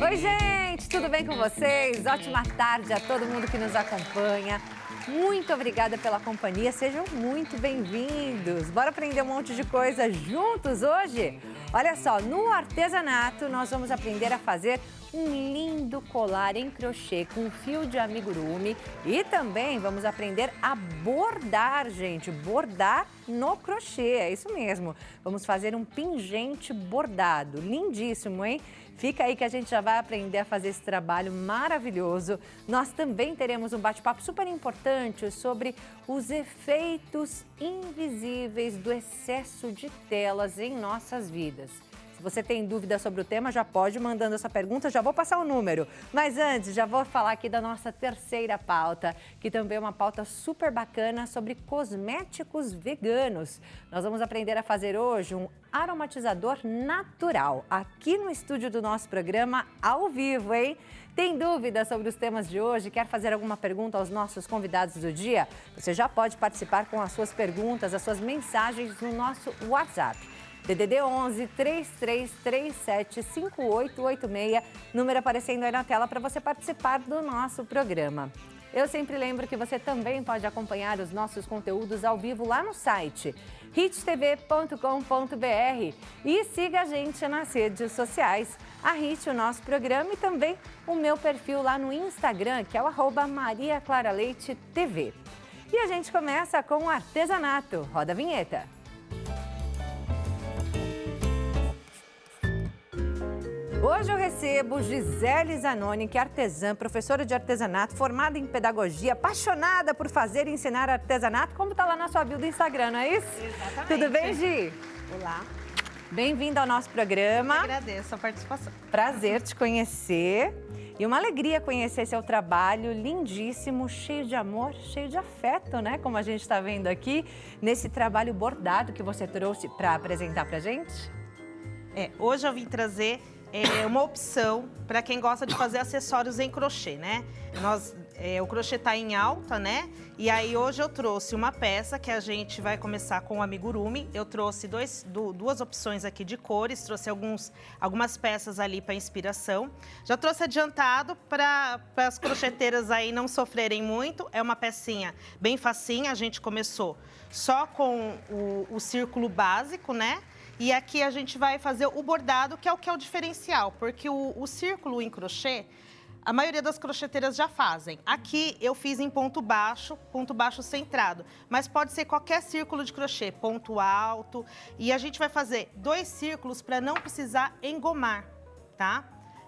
Oi, gente, tudo bem com vocês? Ótima tarde a todo mundo que nos acompanha. Muito obrigada pela companhia, sejam muito bem-vindos. Bora aprender um monte de coisa juntos hoje? Olha só, no artesanato nós vamos aprender a fazer um lindo colar em crochê com fio de amigurumi e também vamos aprender a bordar, gente, bordar no crochê, é isso mesmo. Vamos fazer um pingente bordado, lindíssimo, hein? Fica aí que a gente já vai aprender a fazer esse trabalho maravilhoso. Nós também teremos um bate-papo super importante sobre os efeitos invisíveis do excesso de telas em nossas vidas. Se você tem dúvida sobre o tema, já pode ir mandando essa pergunta, já vou passar o número. Mas antes, já vou falar aqui da nossa terceira pauta, que também é uma pauta super bacana sobre cosméticos veganos. Nós vamos aprender a fazer hoje um aromatizador natural, aqui no estúdio do nosso programa, ao vivo, hein? Tem dúvida sobre os temas de hoje? Quer fazer alguma pergunta aos nossos convidados do dia? Você já pode participar com as suas perguntas, as suas mensagens no nosso WhatsApp. DDD 11 3337 5886, número aparecendo aí na tela para você participar do nosso programa. Eu sempre lembro que você também pode acompanhar os nossos conteúdos ao vivo lá no site hittv.com.br e siga a gente nas redes sociais, a Hit, o nosso programa, e também o meu perfil lá no Instagram, que é o @mariaclaraleitetv. E a gente começa com o artesanato. Roda a vinheta. Hoje eu recebo Gisele Zanoni, que é artesã, professora de artesanato, formada em pedagogia, apaixonada por fazer e ensinar artesanato, como está lá na sua bio do Instagram, não é isso? Exatamente. Tudo bem, Gi? Olá. Bem-vinda ao nosso programa. Eu agradeço a participação. Prazer te conhecer e uma alegria conhecer seu trabalho lindíssimo, cheio de amor, cheio de afeto, né? Como a gente está vendo aqui, nesse trabalho bordado que você trouxe para apresentar para gente. Hoje eu vim trazer uma opção para quem gosta de fazer acessórios em crochê, né? O crochê está em alta, né? E aí hoje eu trouxe uma peça que a gente vai começar com o amigurumi. Eu trouxe duas opções aqui de cores, trouxe algumas peças ali para inspiração. Já trouxe adiantado para as crocheteiras aí não sofrerem muito. É uma pecinha bem facinha, a gente começou só com o círculo básico, né? E aqui a gente vai fazer o bordado, que é o diferencial, porque o círculo em crochê, a maioria das crocheteiras já fazem. Aqui eu fiz em ponto baixo centrado, mas pode ser qualquer círculo de crochê, ponto alto. E a gente vai fazer 2 círculos para não precisar engomar, tá?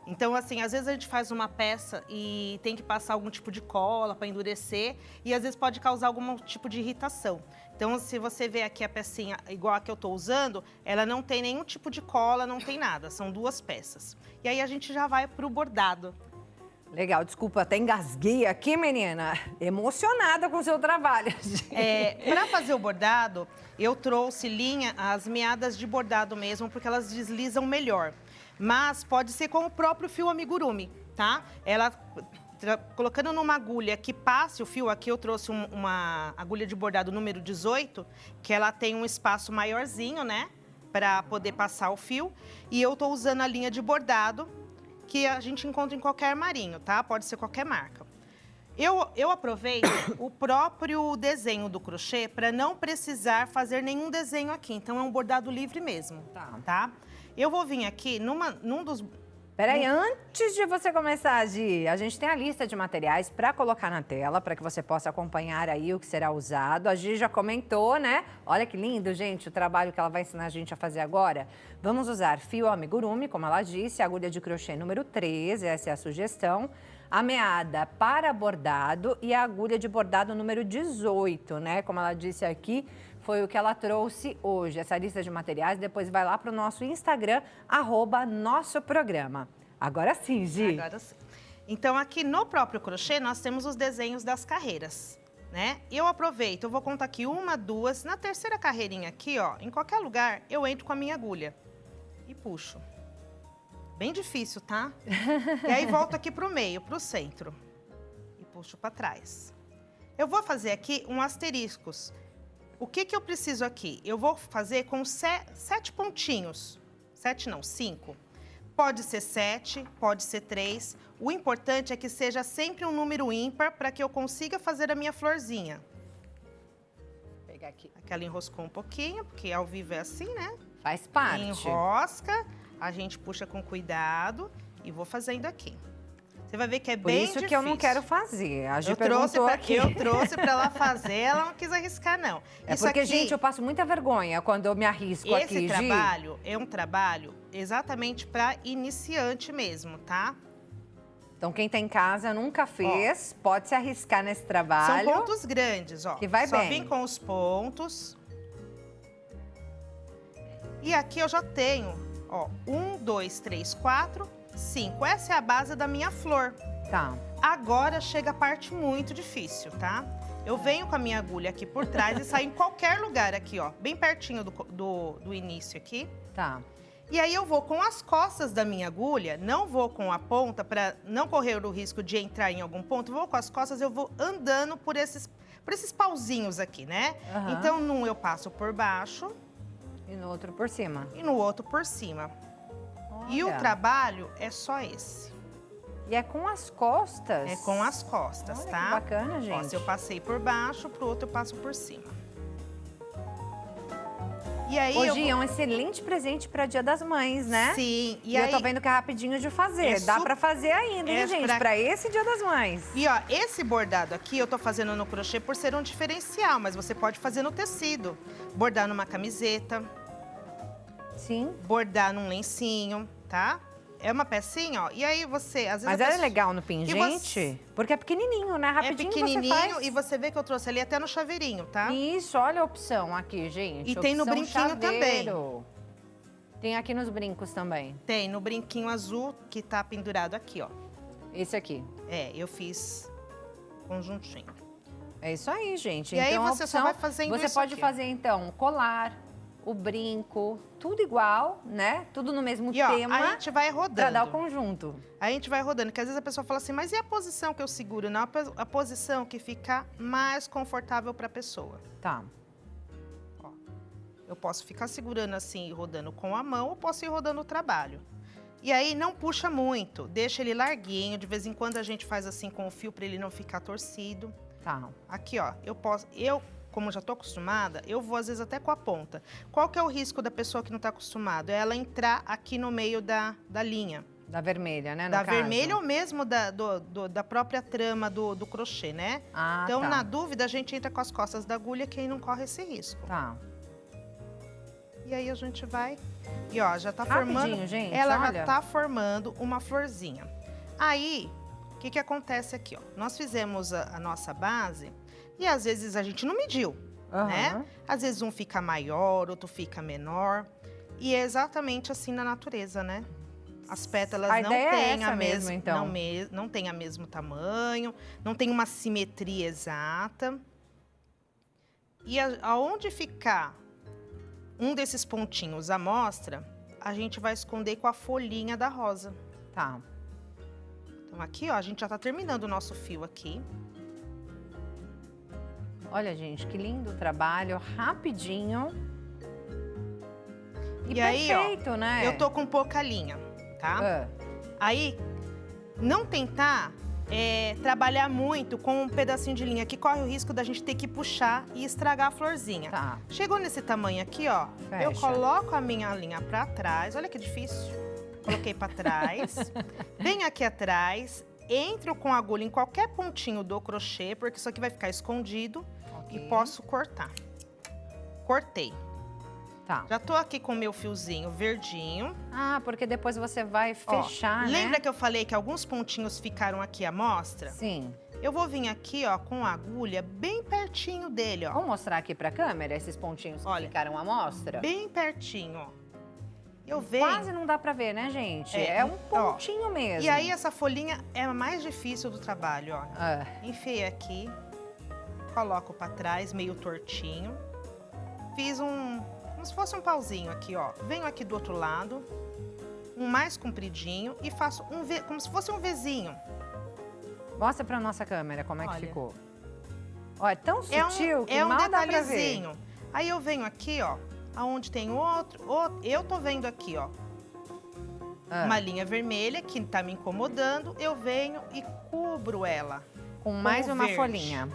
Então, assim, às vezes a gente faz uma peça e tem que passar algum tipo de cola para endurecer e às vezes pode causar algum tipo de irritação. Então, se você ver aqui a pecinha igual a que eu estou usando, ela não tem nenhum tipo de cola, não tem nada, são 2 peças. E aí a gente já vai para o bordado. Legal, desculpa, até engasguei aqui, menina. Emocionada com o seu trabalho. Para fazer o bordado, eu trouxe as meadas de bordado mesmo, porque elas deslizam melhor. Mas pode ser com o próprio fio amigurumi, tá? Colocando numa agulha que passe o fio, aqui eu trouxe uma agulha de bordado número 18, que ela tem um espaço maiorzinho, né? Para poder passar o fio. E eu tô usando a linha de bordado, que a gente encontra em qualquer armarinho, tá? Pode ser qualquer marca. Eu aproveito o próprio desenho do crochê para não precisar fazer nenhum desenho aqui. Então, é um bordado livre mesmo, tá? Eu vou vir aqui num dos... Peraí, antes de você começar, Gi, a gente tem a lista de materiais para colocar na tela, para que você possa acompanhar aí o que será usado. A Gi já comentou, né? Olha que lindo, gente, o trabalho que ela vai ensinar a gente a fazer agora. Vamos usar fio amigurumi, como ela disse, agulha de crochê número 13, essa é a sugestão. A meada para bordado e a agulha de bordado número 18, né? Como ela disse aqui, foi o que ela trouxe hoje. Essa lista de materiais, depois vai lá para o nosso Instagram, @nossoprograma. Agora sim, Gi. Agora sim. Então, aqui no próprio crochê, nós temos os desenhos das carreiras, né? Eu aproveito, eu vou contar aqui 1, 2, na terceira carreirinha aqui, ó, em qualquer lugar, eu entro com a minha agulha e puxo. Bem difícil, tá? E aí volto aqui pro meio, pro centro. E puxo para trás. Eu vou fazer aqui um asteriscos. O que eu preciso aqui? Eu vou fazer com 7 pontinhos. 7 não, 5. Pode ser 7, pode ser 3. O importante é que seja sempre um número ímpar para que eu consiga fazer a minha florzinha. Vou pegar aqui. Aqui ela enroscou um pouquinho, porque ao vivo é assim, né? Faz parte. Enrosca, a gente puxa com cuidado e vou fazendo aqui. Você vai ver que é Por bem isso difícil. que eu não quero fazer. A Gi Eu trouxe perguntou aqui. para ela fazer, ela não quis arriscar, não. É Isso porque, aqui, gente, eu passo muita vergonha quando eu me arrisco aqui, esse Gi. trabalho é um trabalho exatamente para iniciante mesmo, tá? Então, quem tá em casa nunca fez, pode se arriscar nesse trabalho. São pontos grandes, ó. Que vai Só bem. vim com os pontos. E aqui eu já tenho, ó, 1, 2, 3, 4, 5. Essa é a base da minha flor. Tá. Agora chega a parte muito difícil, tá? Eu venho com a minha agulha aqui por trás e saio em qualquer lugar aqui, ó. Bem pertinho do início aqui. Tá. E aí eu vou com as costas da minha agulha, não vou com a ponta para não correr o risco de entrar em algum ponto. Vou com as costas, eu vou andando por esses pauzinhos aqui, né? Aham. Então, num eu passo por baixo E no outro por cima. e no outro por cima. E o Olha. trabalho é só esse. E é com as costas? É com as costas, Olha, tá? que bacana, Ó, gente. se eu passei por baixo, pro outro eu passo por cima. E aí Hoje eu vou... é um excelente presente para Dia das Mães, né? Sim. E eu tô vendo que é rapidinho de fazer. É Dá pra fazer ainda, hein, é gente? pra- Pra esse Dia das Mães. E ó, esse bordado aqui eu tô fazendo no crochê por ser um diferencial, mas você pode fazer no tecido. Bordar numa camiseta, Sim. bordar num lencinho, tá? É uma pecinha, ó. E aí você, às vezes Mas a é pessoa- legal no pingente, porque é pequenininho, né? É Rapidinho pequenininho você faz. e você vê que eu trouxe ali até no chaveirinho, tá? Isso, olha a opção aqui, gente. E tem no Opção brinquinho também. chaveiro. Tem aqui nos brincos também. Tem no brinquinho azul que tá pendurado aqui, ó. Esse aqui. É, eu fiz conjuntinho. É isso aí, gente. E aí então, a você só opção, vai fazendo Você isso pode aqui. fazer, então, o colar, o brinco, tudo igual, né? Tudo no mesmo E ó, tema. a gente vai Pra rodando. dar o conjunto. A gente vai rodando, que às vezes a pessoa fala assim, mas e a posição que eu seguro? Não, a posição que fica mais confortável para a pessoa. Tá. Ó, eu posso ficar segurando assim e rodando com a mão, ou posso ir rodando o trabalho. E aí não puxa muito, deixa ele larguinho, de vez em quando a gente faz assim com o fio para ele não ficar torcido. Tá. Aqui, ó, como já tô acostumada, eu vou às vezes até com a ponta. Qual que é o risco da pessoa que não tá acostumada? É ela entrar aqui no meio da linha. Da vermelha, né? No Da caso. vermelha ou mesmo da própria trama do crochê, né? Ah, Então, tá. na dúvida, a gente entra com as costas da agulha, que aí não corre esse risco. Tá. E aí a gente vai... E ó, já tá Rapidinho, formando... gente, ela olha. já tá formando uma florzinha. Aí, o que que acontece aqui, ó? Nós fizemos a nossa base e às vezes a gente não mediu, né? Aham. Às vezes um fica maior, outro fica menor. E é exatamente assim na natureza, né? As pétalas A não ideia é têm essa mesmo, então. não tem a mesmo tamanho, não tem uma simetria exata. E aonde ficar um desses pontinhos à mostra, a gente vai esconder com a folhinha da rosa. Tá. Então aqui, ó, a gente já tá terminando o nosso fio aqui. Olha, gente, que lindo o trabalho. Rapidinho. E aí, ó, perfeito, né? eu tô com pouca linha, tá? Ah, Aí, não tentar trabalhar muito com um pedacinho de linha, que corre o risco da gente ter que puxar e estragar a florzinha. tá. Chegou nesse tamanho aqui, ó, eu Fecha. coloco a minha linha pra trás, olha que difícil. Coloquei pra trás, venho aqui atrás, entro com a agulha em qualquer pontinho do crochê, porque isso aqui vai ficar escondido, Ok. e posso cortar. Cortei. Tá. Já tô aqui com o meu fiozinho verdinho. Ah, porque depois você vai Ó, fechar, né? lembra que eu falei que alguns pontinhos ficaram aqui à mostra? Sim. Eu vou vir aqui, ó, com a agulha bem pertinho dele, ó. Vamos mostrar aqui pra câmera esses pontinhos que Olha, ficaram à mostra? Bem pertinho, ó. Eu venho... Quase não dá pra ver, né, gente? É, É um ó. pontinho mesmo. E aí, essa folhinha é a mais difícil do trabalho, ó. Ah, Enfiei aqui, coloco pra trás, meio tortinho. Fiz como se fosse um pauzinho aqui, ó. Venho aqui do outro lado, um mais compridinho e faço como se fosse um Vzinho. mostra pra nossa câmera como é que Olha. ficou. Ó, é tão sutil que É um mal dá pra ver. detalhezinho. Aí eu venho aqui, ó, aonde tem outro, eu tô vendo aqui, ó. uma linha vermelha que tá me incomodando, eu venho e cubro ela. Com mais uma verde. folhinha.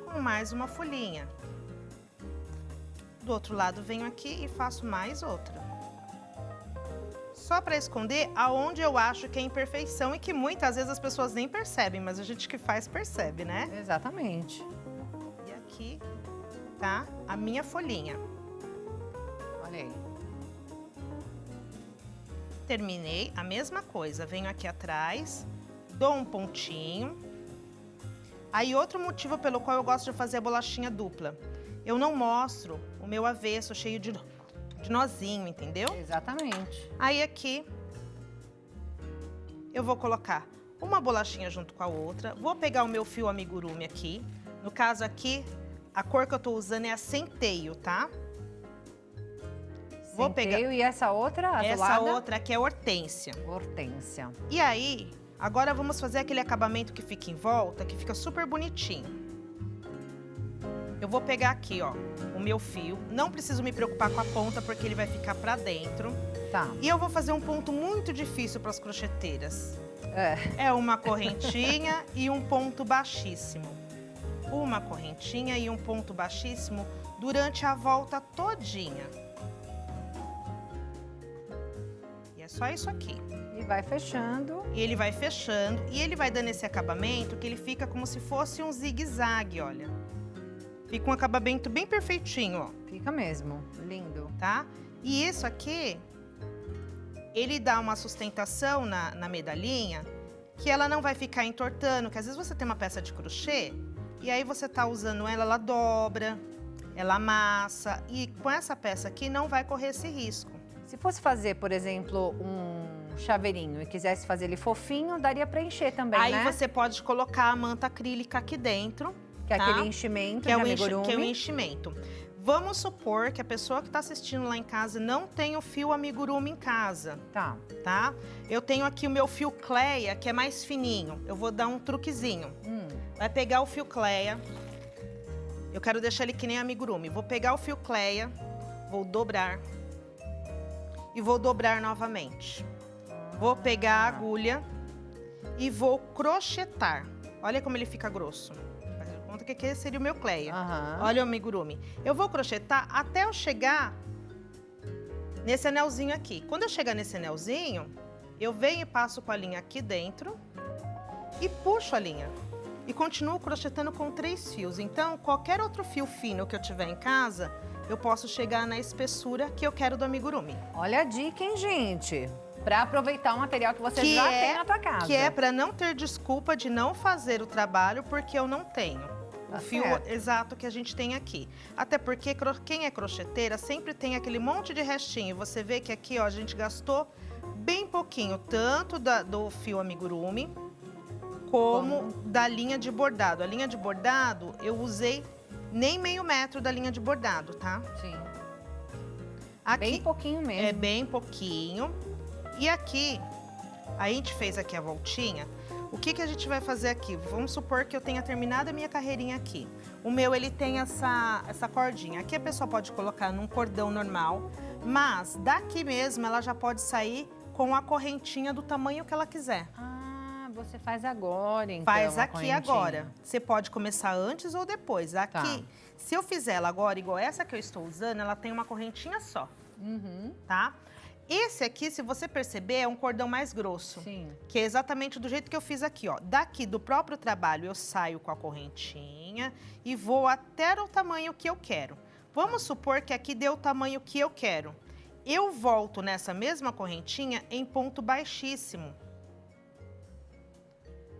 Com mais uma folhinha. Do outro lado, venho aqui e faço mais outra. Só para esconder aonde eu acho que é imperfeição e que muitas vezes as pessoas nem percebem, mas a gente que faz percebe, né? Exatamente. E aqui tá a minha folhinha. Olha aí. Terminei a mesma coisa, venho aqui atrás, dou um pontinho. Aí outro motivo pelo qual eu gosto de fazer a bolachinha dupla. Eu não mostro o meu avesso cheio de nozinho, entendeu? Exatamente. Aí aqui eu vou colocar uma bolachinha junto com a outra. Vou pegar o meu fio amigurumi aqui. No caso aqui, a cor que eu tô usando é a centeio, tá? Vou pegar E essa outra, azulada? essa outra aqui é hortênsia. Hortênsia. E aí, agora vamos fazer aquele acabamento que fica em volta, que fica super bonitinho. Eu vou pegar aqui, ó, o meu fio. Não preciso me preocupar com a ponta, porque ele vai ficar pra dentro. Tá. E eu vou fazer um ponto muito difícil para as crocheteiras. É. É uma correntinha e um ponto baixíssimo. Uma correntinha e um ponto baixíssimo durante a volta todinha. E é só isso aqui. E vai fechando. E ele vai fechando e ele vai dando esse acabamento que ele fica como se fosse um zigue-zague, olha. Fica um acabamento bem perfeitinho, ó. Fica mesmo. Lindo. Tá? E isso aqui, ele dá uma sustentação na medalhinha que ela não vai ficar entortando, que às vezes você tem uma peça de crochê e aí você tá usando ela, ela dobra, ela amassa e com essa peça aqui não vai correr esse risco. Se fosse fazer, por exemplo, um chaveirinho e quisesse fazer ele fofinho, daria pra encher também, Aí né? você pode colocar a manta acrílica aqui dentro. Que é tá? aquele enchimento Que é de o amigurumi. que é o enchimento. Vamos supor que a pessoa que está assistindo lá em casa não tem o fio amigurumi em casa, Tá. tá? Eu tenho aqui o meu fio Cleia, que é mais fininho. Eu vou dar um truquezinho. Vai pegar o fio Cleia. Eu quero deixar ele que nem amigurumi. Vou pegar o fio Cleia, vou dobrar. E vou dobrar novamente. Vou pegar a agulha e vou crochetar. Olha como ele fica grosso. Conta que esse seria o meu Cleia. Aham. Olha o amigurumi. Eu vou crochetar até eu chegar nesse anelzinho aqui. Quando eu chegar nesse anelzinho, eu venho e passo com a linha aqui dentro e puxo a linha. E continuo crochetando com 3 fios. Então, qualquer outro fio fino que eu tiver em casa, eu posso chegar na espessura que eu quero do amigurumi. Olha a dica, hein, gente? Pra aproveitar o material que você já tem na tua casa. Que é para não ter desculpa de não fazer o trabalho porque eu não tenho. O Tá fio certo. exato que a gente tem aqui. Até porque quem é crocheteira sempre tem aquele monte de restinho. Você vê que aqui, ó, a gente gastou bem pouquinho, tanto do fio amigurumi, como da linha de bordado. A linha de bordado, eu usei nem meio metro da linha de bordado, tá? Sim. Aqui, Bem pouquinho mesmo. é bem pouquinho. E aqui, a gente fez aqui a voltinha. O que a gente vai fazer aqui? Vamos supor que eu tenha terminado a minha carreirinha aqui. O meu, ele tem essa cordinha. Aqui a pessoa pode colocar num cordão normal, mas daqui mesmo ela já pode sair com a correntinha do tamanho que ela quiser. Ah, você faz agora, então. Faz a aqui correntinha. agora. Você pode começar antes ou depois. Aqui, Tá. se eu fizer ela agora, igual essa que eu estou usando, ela tem uma correntinha só, Uhum. tá? Esse aqui, se você perceber, é um cordão mais grosso. Sim. Que é exatamente do jeito que eu fiz aqui, ó. Daqui do próprio trabalho, eu saio com a correntinha e vou até o tamanho que eu quero. Vamos supor que aqui deu o tamanho que eu quero. Eu volto nessa mesma correntinha em ponto baixíssimo.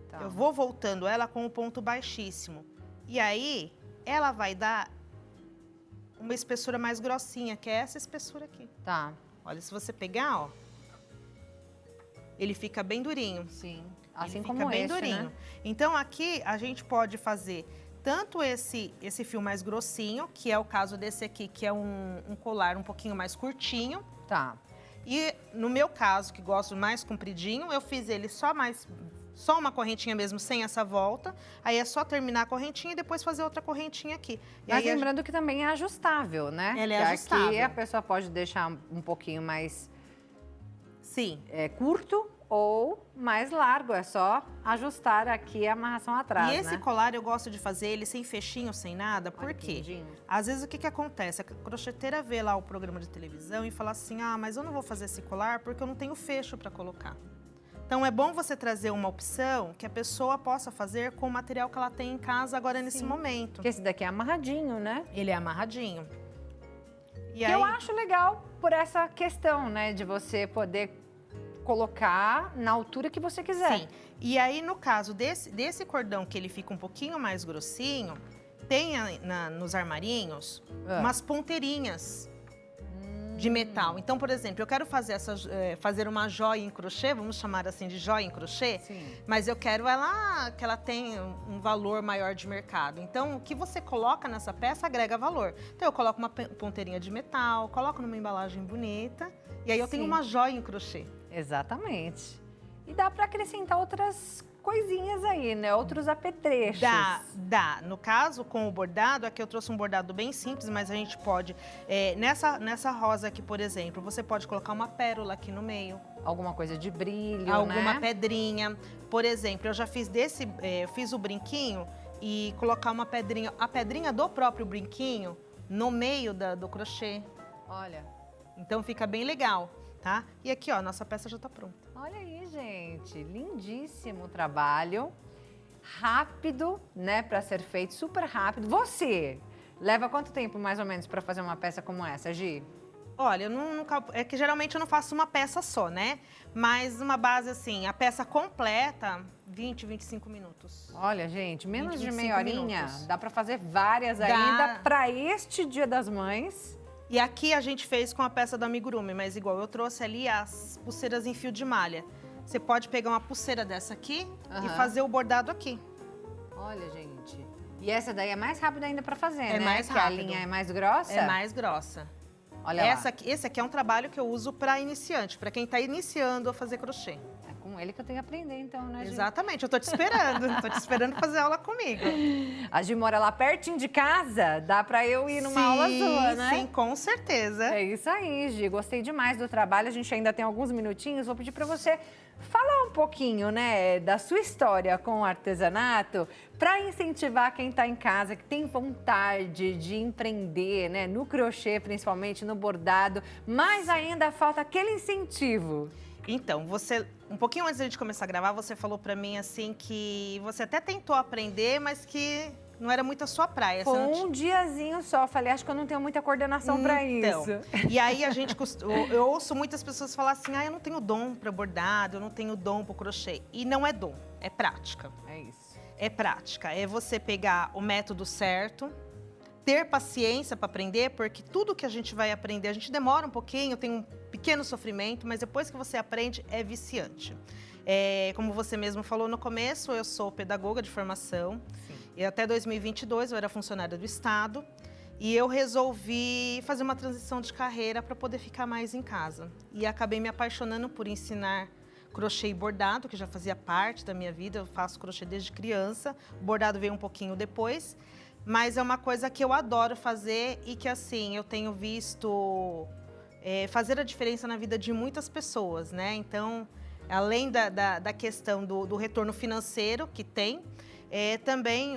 Tá. Eu vou voltando ela com o ponto baixíssimo. E aí, ela vai dar uma espessura mais grossinha, que é essa espessura aqui. Tá. Olha, se você pegar, ó, ele fica bem durinho. Sim. Ele Assim fica como bem esse, durinho. né? Então, aqui a gente pode fazer tanto esse fio mais grossinho, que é o caso desse aqui, que é um colar um pouquinho mais curtinho. Tá. E no meu caso, que gosto mais compridinho, eu fiz ele só uma correntinha mesmo, sem essa volta. Aí é só terminar a correntinha e depois fazer outra correntinha aqui. E Mas aí lembrando que também é ajustável, né? Ela é que ajustável. Aqui a pessoa pode deixar um pouquinho mais Sim. curto ou mais largo, é só ajustar aqui a amarração atrás, E esse né? colar eu gosto de fazer ele sem fechinho, sem nada, por Olha que quê? lindinho. Às vezes o que acontece? A crocheteira vê lá o programa de televisão e fala assim, ah, mas eu não vou fazer esse colar porque eu não tenho fecho para colocar. Então é bom você trazer uma opção que a pessoa possa fazer com o material que ela tem em casa agora nesse momento. Porque esse daqui é amarradinho, né? Ele é amarradinho. E Que eu acho legal por essa questão, né? De você poder colocar na altura que você quiser. Sim. E aí, no caso desse cordão que ele fica um pouquinho mais grossinho, tem nos armarinhos umas ponteirinhas de metal. Então, por exemplo, eu quero fazer fazer uma joia em crochê, vamos chamar assim de joia em crochê, Sim. mas eu quero que ela tenha um valor maior de mercado. Então, o que você coloca nessa peça agrega valor. Então, eu coloco uma ponteirinha de metal, coloco numa embalagem bonita, e aí eu tenho Sim. uma joia em crochê. Exatamente. E dá para acrescentar outras coisinhas aí, né? Outros apetrechos. Dá. No caso, com o bordado, aqui eu trouxe um bordado bem simples, mas a gente pode... nessa rosa aqui, por exemplo, você pode colocar uma pérola aqui no meio. Alguma coisa de brilho, Alguma né? pedrinha. Por exemplo, eu já fiz fiz o brinquinho e colocar uma pedrinha, a pedrinha do próprio brinquinho no meio do crochê. Olha. Então fica bem legal, tá? E aqui, ó, nossa peça já tá pronta. Olha aí, gente. Lindíssimo o trabalho. Rápido, né, para ser feito, super rápido. Você leva quanto tempo, mais ou menos, para fazer uma peça como essa, Gi? Olha, é que geralmente eu não faço uma peça só, né? Mas uma base assim, a peça completa, 20, 25 minutos. Olha, gente, menos 20, de 25 meia horinha, minutos. dá para fazer várias Dá. ainda para este Dia das Mães. E aqui a gente fez com a peça do amigurumi, mas igual eu trouxe ali as pulseiras em fio de malha. Você pode pegar uma pulseira dessa aqui e fazer o bordado aqui. Olha, gente. E essa daí é mais rápida ainda para fazer, né? É mais Que a rápido. linha é mais grossa. É mais grossa. Olha lá. Esse aqui é um trabalho que eu uso para iniciante, para quem está iniciando a fazer crochê. É com ele que eu tenho que aprender, então, né, Gi? Exatamente, eu tô te esperando. Tô te esperando fazer aula comigo. A Gi mora lá pertinho de casa, dá para eu ir numa aula sua, né? Sim, com certeza. É isso aí, Gi. Gostei demais do trabalho. A gente ainda tem alguns minutinhos. Vou pedir para você falar um pouquinho, né, da sua história com o artesanato, para incentivar quem está em casa, que tem vontade de empreender, né, no crochê, principalmente no bordado, mas ainda falta aquele incentivo. Então, um pouquinho antes da gente começar a gravar, você falou pra mim assim que você até tentou aprender, mas que não era muito a sua praia. Foi Você não um diazinho só. Falei, acho que eu não tenho muita coordenação para Então, isso. e aí eu ouço muitas pessoas falar assim, eu não tenho dom para bordado, eu não tenho dom para crochê. E não é dom, é prática. É isso. É prática, é você pegar o método certo, ter paciência para aprender, porque tudo que a gente vai aprender, a gente demora um pouquinho, tem um pequeno sofrimento, mas depois que você aprende, é viciante. Como você mesmo falou no começo, eu sou pedagoga de formação. Sim. E até 2022 eu era funcionária do Estado. E eu resolvi fazer uma transição de carreira para poder ficar mais em casa. E acabei me apaixonando por ensinar crochê e bordado, que já fazia parte da minha vida. Eu faço crochê desde criança. O bordado veio um pouquinho depois. Mas é uma coisa que eu adoro fazer e que, assim, eu tenho visto fazer a diferença na vida de muitas pessoas, né? Então, além da questão do retorno financeiro que tem, também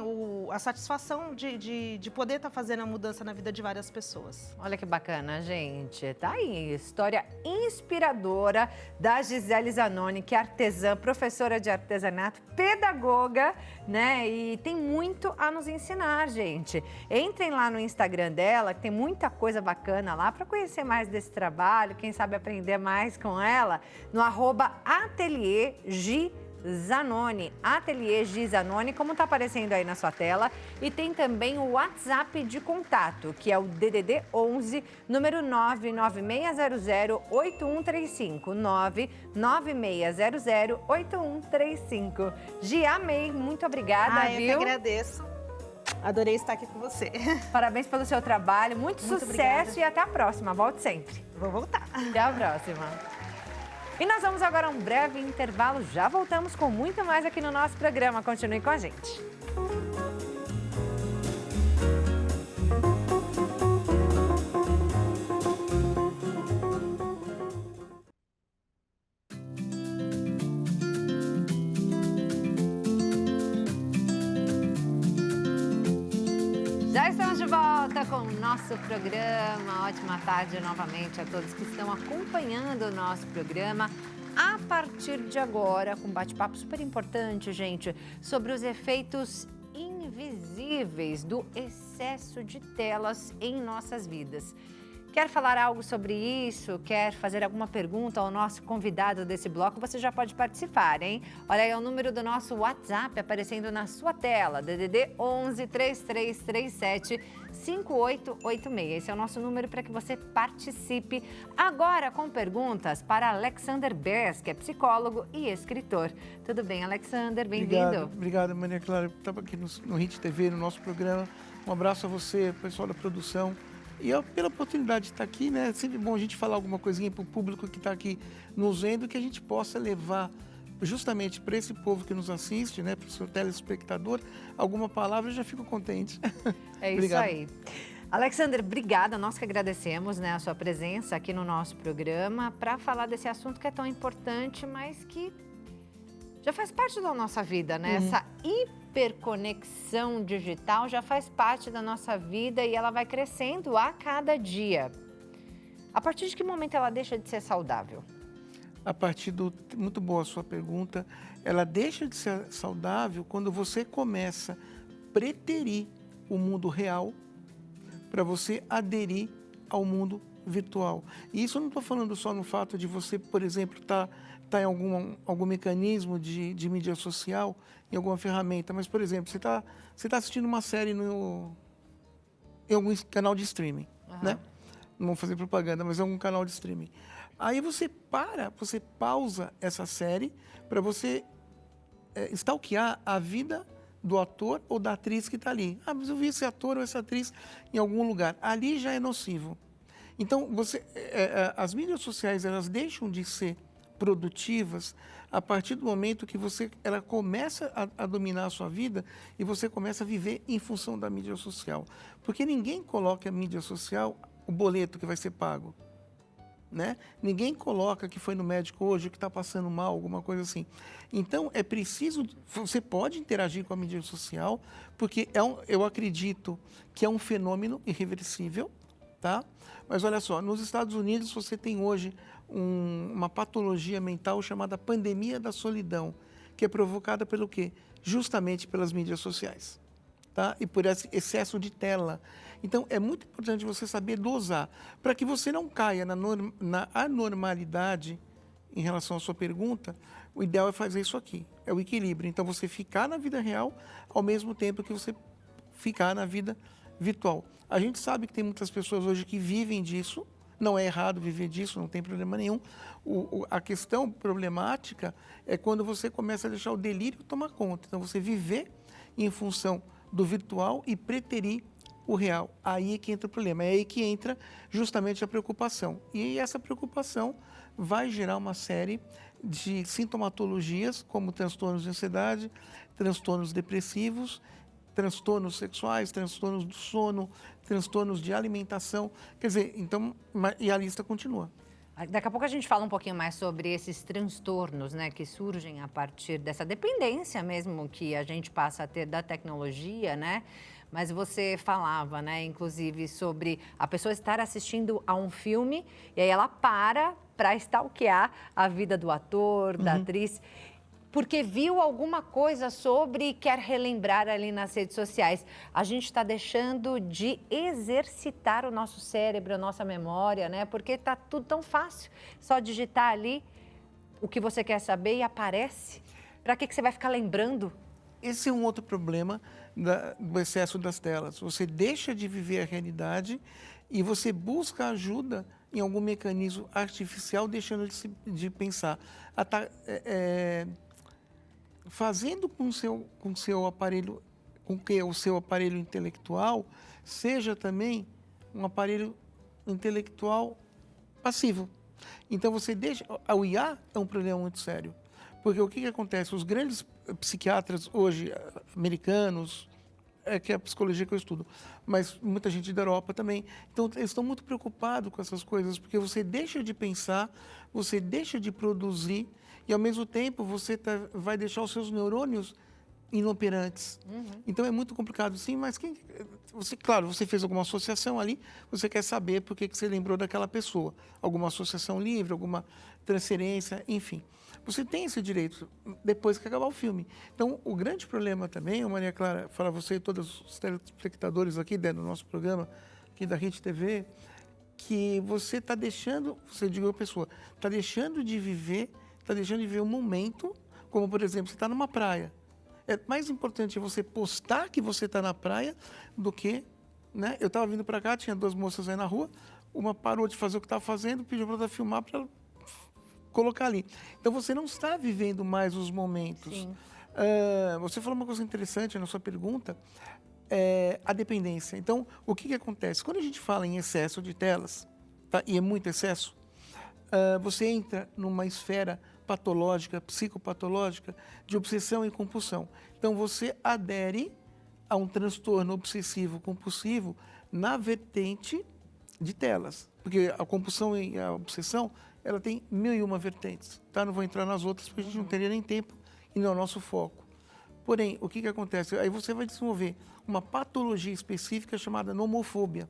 a satisfação de poder estar fazendo a mudança na vida de várias pessoas. Olha que bacana, gente. Tá aí, história inspiradora da Gisele Zanoni, que é artesã, professora de artesanato, pedagoga, né? E tem muito a nos ensinar, gente. Entrem lá no Instagram dela, que tem muita coisa bacana lá para conhecer mais desse trabalho, quem sabe aprender mais com ela, no @Ateliê Gi Zanoni, Ateliê Gi Zanoni, como está aparecendo aí na sua tela. E tem também o WhatsApp de contato, que é o DDD 11, número 996008135, 996008135. Gi, amei, muito obrigada, Eu viu? que agradeço. Adorei estar aqui com você. Parabéns pelo seu trabalho, muito sucesso obrigada. e até a próxima. Volte sempre. Vou voltar. Até a próxima. E nós vamos agora a um breve intervalo. Já voltamos com muito mais aqui no nosso programa. Continue com a gente. Já estamos de volta com o nosso programa. Ótima tarde novamente a todos que estão acompanhando o nosso programa. A partir de agora, com um bate-papo super importante, gente, sobre os efeitos invisíveis do excesso de telas em nossas vidas. Quer falar algo sobre isso? Quer fazer alguma pergunta ao nosso convidado desse bloco? Você já pode participar, hein? Olha aí o número do nosso WhatsApp aparecendo na sua tela, DDD 11 3337 5886. Esse é o nosso número para que você participe. Agora com perguntas para Alexander Bers, que é psicólogo e escritor. Tudo bem, Alexander? Bem-vindo. Obrigado, Maria Clara. Eu estava aqui no Hit TV, no nosso programa. Um abraço a você, pessoal da produção. E pela oportunidade de estar aqui, né? É sempre bom a gente falar alguma coisinha para o público que está aqui nos vendo, que a gente possa levar justamente para esse povo que nos assiste, né? Para o seu telespectador, alguma palavra, eu já fico contente. É isso Obrigado. aí. Alexander, obrigada. Nós que agradecemos, né, a sua presença aqui no nosso programa para falar desse assunto que é tão importante, mas que já faz parte da nossa vida, né? Essa hiperconexão digital já faz parte da nossa vida e ela vai crescendo a cada dia. A partir de que momento ela deixa de ser saudável? A partir do... Muito boa a sua pergunta. Ela deixa de ser saudável quando você começa a preterir o mundo real para você aderir ao mundo virtual. E isso eu não estou falando só no fato de você, por exemplo, estar em algum mecanismo de mídia social, em alguma ferramenta, mas, por exemplo, você tá assistindo uma série em algum canal de streaming, né? Não vou fazer propaganda, mas é um canal de streaming. Aí você pausa essa série para você stalkear a vida do ator ou da atriz que está ali. Ah, mas eu vi esse ator ou essa atriz em algum lugar. Ali já é nocivo. Então, as mídias sociais, elas deixam de ser produtivas a partir do momento que ela começa a dominar a sua vida e você começa a viver em função da mídia social. Porque ninguém coloca a mídia social o boleto que vai ser pago, né? Ninguém coloca que foi no médico hoje, que está passando mal, alguma coisa assim. Então, é preciso... Você pode interagir com a mídia social, porque eu acredito que é um fenômeno irreversível, tá? Mas olha só, nos Estados Unidos você tem hoje uma patologia mental chamada pandemia da solidão, que é provocada pelo quê? Justamente pelas mídias sociais, tá? E por esse excesso de tela. Então, é muito importante você saber dosar, para que você não caia na anormalidade em relação à sua pergunta. O ideal é fazer isso aqui, é o equilíbrio. Então, você ficar na vida real, ao mesmo tempo que você ficar na vida virtual. A gente sabe que tem muitas pessoas hoje que vivem disso, não é errado viver disso, não tem problema nenhum. A questão problemática é quando você começa a deixar o delírio tomar conta. Então, você viver em função do virtual e preterir o real. Aí é que entra o problema, é aí que entra justamente a preocupação. E essa preocupação vai gerar uma série de sintomatologias, como transtornos de ansiedade, transtornos depressivos, transtornos sexuais, transtornos do sono, transtornos de alimentação. Quer dizer, então, e a lista continua. Daqui a pouco a gente fala um pouquinho mais sobre esses transtornos, né, que surgem a partir dessa dependência mesmo que a gente passa a ter da tecnologia, né? Mas você falava, né, inclusive, sobre a pessoa estar assistindo a um filme e aí ela para stalkear a vida do ator, da atriz, porque viu alguma coisa sobre e quer relembrar ali nas redes sociais. A gente está deixando de exercitar o nosso cérebro, a nossa memória, né? Porque está tudo tão fácil. Só digitar ali o que você quer saber e aparece. Para que você vai ficar lembrando? Esse é um outro problema do excesso das telas. Você deixa de viver a realidade e você busca ajuda em algum mecanismo artificial, deixando de pensar. Fazendo com que o seu aparelho intelectual seja também um aparelho intelectual passivo. Então você deixa... O IA é um problema muito sério. Porque o que acontece? Os grandes psiquiatras hoje, americanos, que é a psicologia que eu estudo, mas muita gente da Europa também. Então, eles estão muito preocupados com essas coisas, porque você deixa de pensar, você deixa de produzir, e ao mesmo tempo você vai deixar os seus neurônios inoperantes. Então é muito complicado, sim, mas claro, você fez alguma associação ali, você quer saber por que você lembrou daquela pessoa. Alguma associação livre, alguma transferência, enfim. Você tem esse direito depois que acabar o filme. Então, o grande problema também, Maria Clara, fala você e todos os telespectadores aqui do nosso programa, aqui da Rede TV, que você está deixando, você diga a pessoa, está deixando de viver um momento, como por exemplo, você está numa praia. É mais importante você postar que você está na praia do que, né? Eu estava vindo para cá, tinha 2 moças aí na rua, uma parou de fazer o que estava fazendo, pediu para ela filmar para ela colocar ali. Então você não está vivendo mais os momentos. Você falou uma coisa interessante na sua pergunta, a dependência. Então, o que acontece? Quando a gente fala em excesso de telas, tá? E é muito excesso, você entra numa esfera patológica, psicopatológica, de obsessão e compulsão. Então, você adere a um transtorno obsessivo-compulsivo na vertente de telas. Porque a compulsão e a obsessão, ela tem 1001 vertentes. Tá? Não vou entrar nas outras, porque a gente não teria nem tempo e não é o nosso foco. Porém, o que acontece? Aí você vai desenvolver uma patologia específica chamada nomofobia,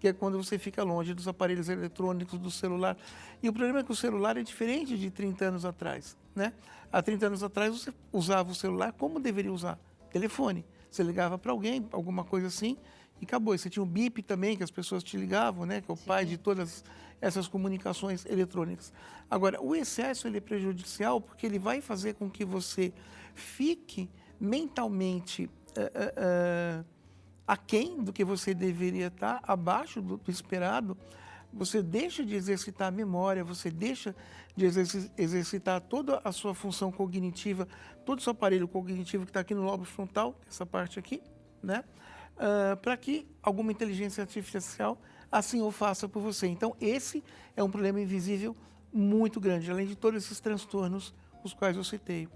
que é quando você fica longe dos aparelhos eletrônicos, do celular. E o problema é que o celular é diferente de 30 anos atrás, né? Há 30 anos atrás você usava o celular como deveria usar, telefone. Você ligava para alguém, alguma coisa assim, e acabou. E você tinha o bip também, que as pessoas te ligavam, né? Que é o pai de todas essas comunicações eletrônicas. Agora, o excesso ele é prejudicial porque ele vai fazer com que você fique mentalmente aquém do que você deveria estar, abaixo do esperado. Você deixa de exercitar a memória, você deixa de exercitar toda a sua função cognitiva, todo o seu aparelho cognitivo que está aqui no lobo frontal, essa parte aqui, né? Para que alguma inteligência artificial assim o faça por você. Então, esse é um problema invisível muito grande, além de todos esses transtornos os quais eu citei.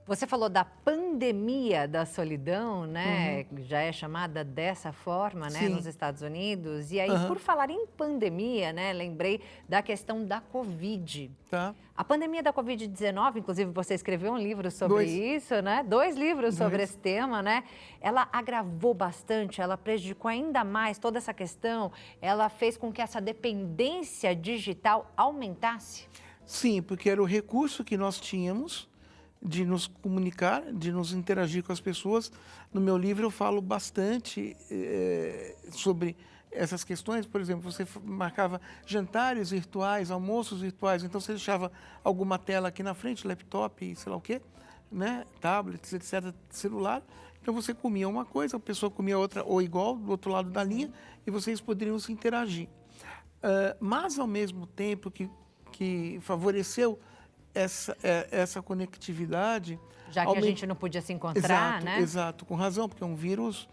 Você falou da pandemia da solidão, né? Já é chamada dessa forma, né? Nos Estados Unidos. E aí, por falar em pandemia, né? Lembrei da questão da Covid. Tá. A pandemia da Covid-19, inclusive você escreveu um livro sobre isso, né? 2 livros sobre esse tema, né? Ela agravou bastante, ela prejudicou ainda mais toda essa questão. Ela fez com que essa dependência digital aumentasse? Sim, porque era o recurso que nós tínhamos de nos comunicar, de nos interagir com as pessoas. No meu livro eu falo bastante sobre essas questões. Por exemplo, você marcava jantares virtuais, almoços virtuais, então você deixava alguma tela aqui na frente, laptop, sei lá o quê, né? Tablets, etc., celular. Então você comia uma coisa, a pessoa comia outra ou igual, do outro lado da linha, e vocês poderiam se interagir. Mas, ao mesmo tempo que favoreceu essa conectividade... Já que a gente não podia se encontrar, exato, né? Exato, com razão, porque é um vírus,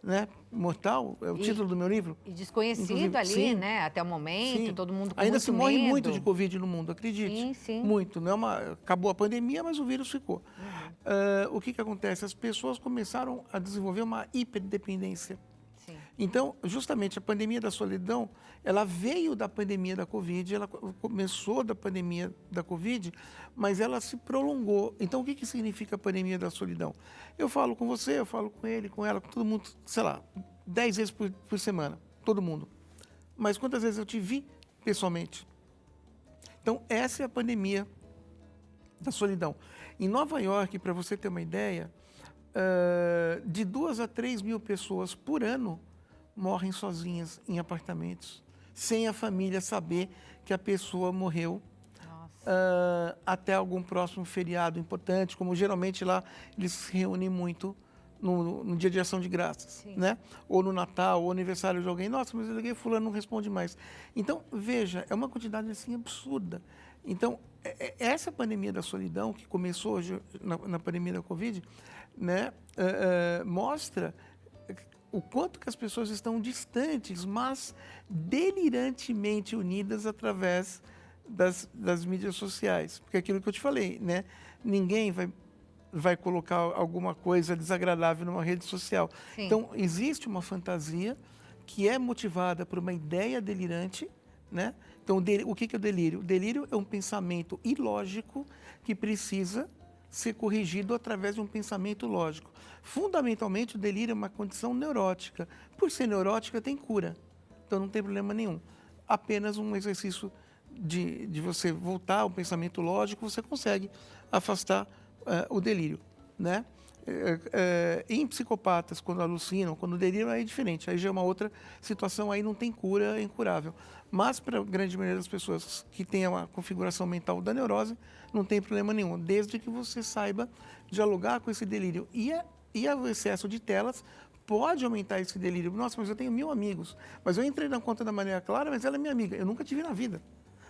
né, mortal, é o título do meu livro. E desconhecido inclusive, ali, sim, né? Até o momento, todo mundo com ainda muito se morre medo. muito de Covid no mundo, acredite. Sim, sim. Muito. Não é acabou a pandemia, mas o vírus ficou. O que acontece? As pessoas começaram a desenvolver uma hiperdependência. Sim. Então, justamente, a pandemia da solidão, ela veio da pandemia da Covid, ela começou da pandemia da Covid, mas ela se prolongou. Então, o que significa a pandemia da solidão? Eu falo com você, eu falo com ele, com ela, com todo mundo, sei lá, 10 vezes por semana, todo mundo. Mas quantas vezes eu te vi pessoalmente? Então, essa é a pandemia da solidão. Em Nova York, para você ter uma ideia, de 2 a 3 mil pessoas por ano morrem sozinhas em apartamentos, sem a família saber que a pessoa morreu, até algum próximo feriado importante, como geralmente lá eles se reúnem muito no dia de ação de graças, né? Ou no Natal, ou aniversário de alguém. Nossa, mas eu liguei, fulano não responde mais. Então, veja, é uma quantidade assim absurda. Então, essa pandemia da solidão, que começou hoje na pandemia da Covid, né, mostra o quanto que as pessoas estão distantes, mas delirantemente unidas através das mídias sociais. Porque é aquilo que eu te falei, né? Ninguém vai colocar alguma coisa desagradável numa rede social. Sim. Então, existe uma fantasia que é motivada por uma ideia delirante, né? Então, o que é o delírio? O delírio é um pensamento ilógico que precisa ser corrigido através de um pensamento lógico. Fundamentalmente, o delírio é uma condição neurótica. Por ser neurótica, tem cura. Então, não tem problema nenhum. Apenas um exercício de você voltar ao pensamento lógico, você consegue afastar o delírio, né? Em psicopatas, quando alucinam, quando delírio, aí é diferente. Aí já é uma outra situação, aí não tem cura, é incurável. Mas, para a grande maioria das pessoas que têm uma configuração mental da neurose, não tem problema nenhum, desde que você saiba dialogar com esse delírio. E o excesso de telas pode aumentar esse delírio. Nossa, mas eu tenho 1000 amigos. Mas eu entrei na conta da Maria Clara, mas ela é minha amiga. Eu nunca te vi na vida.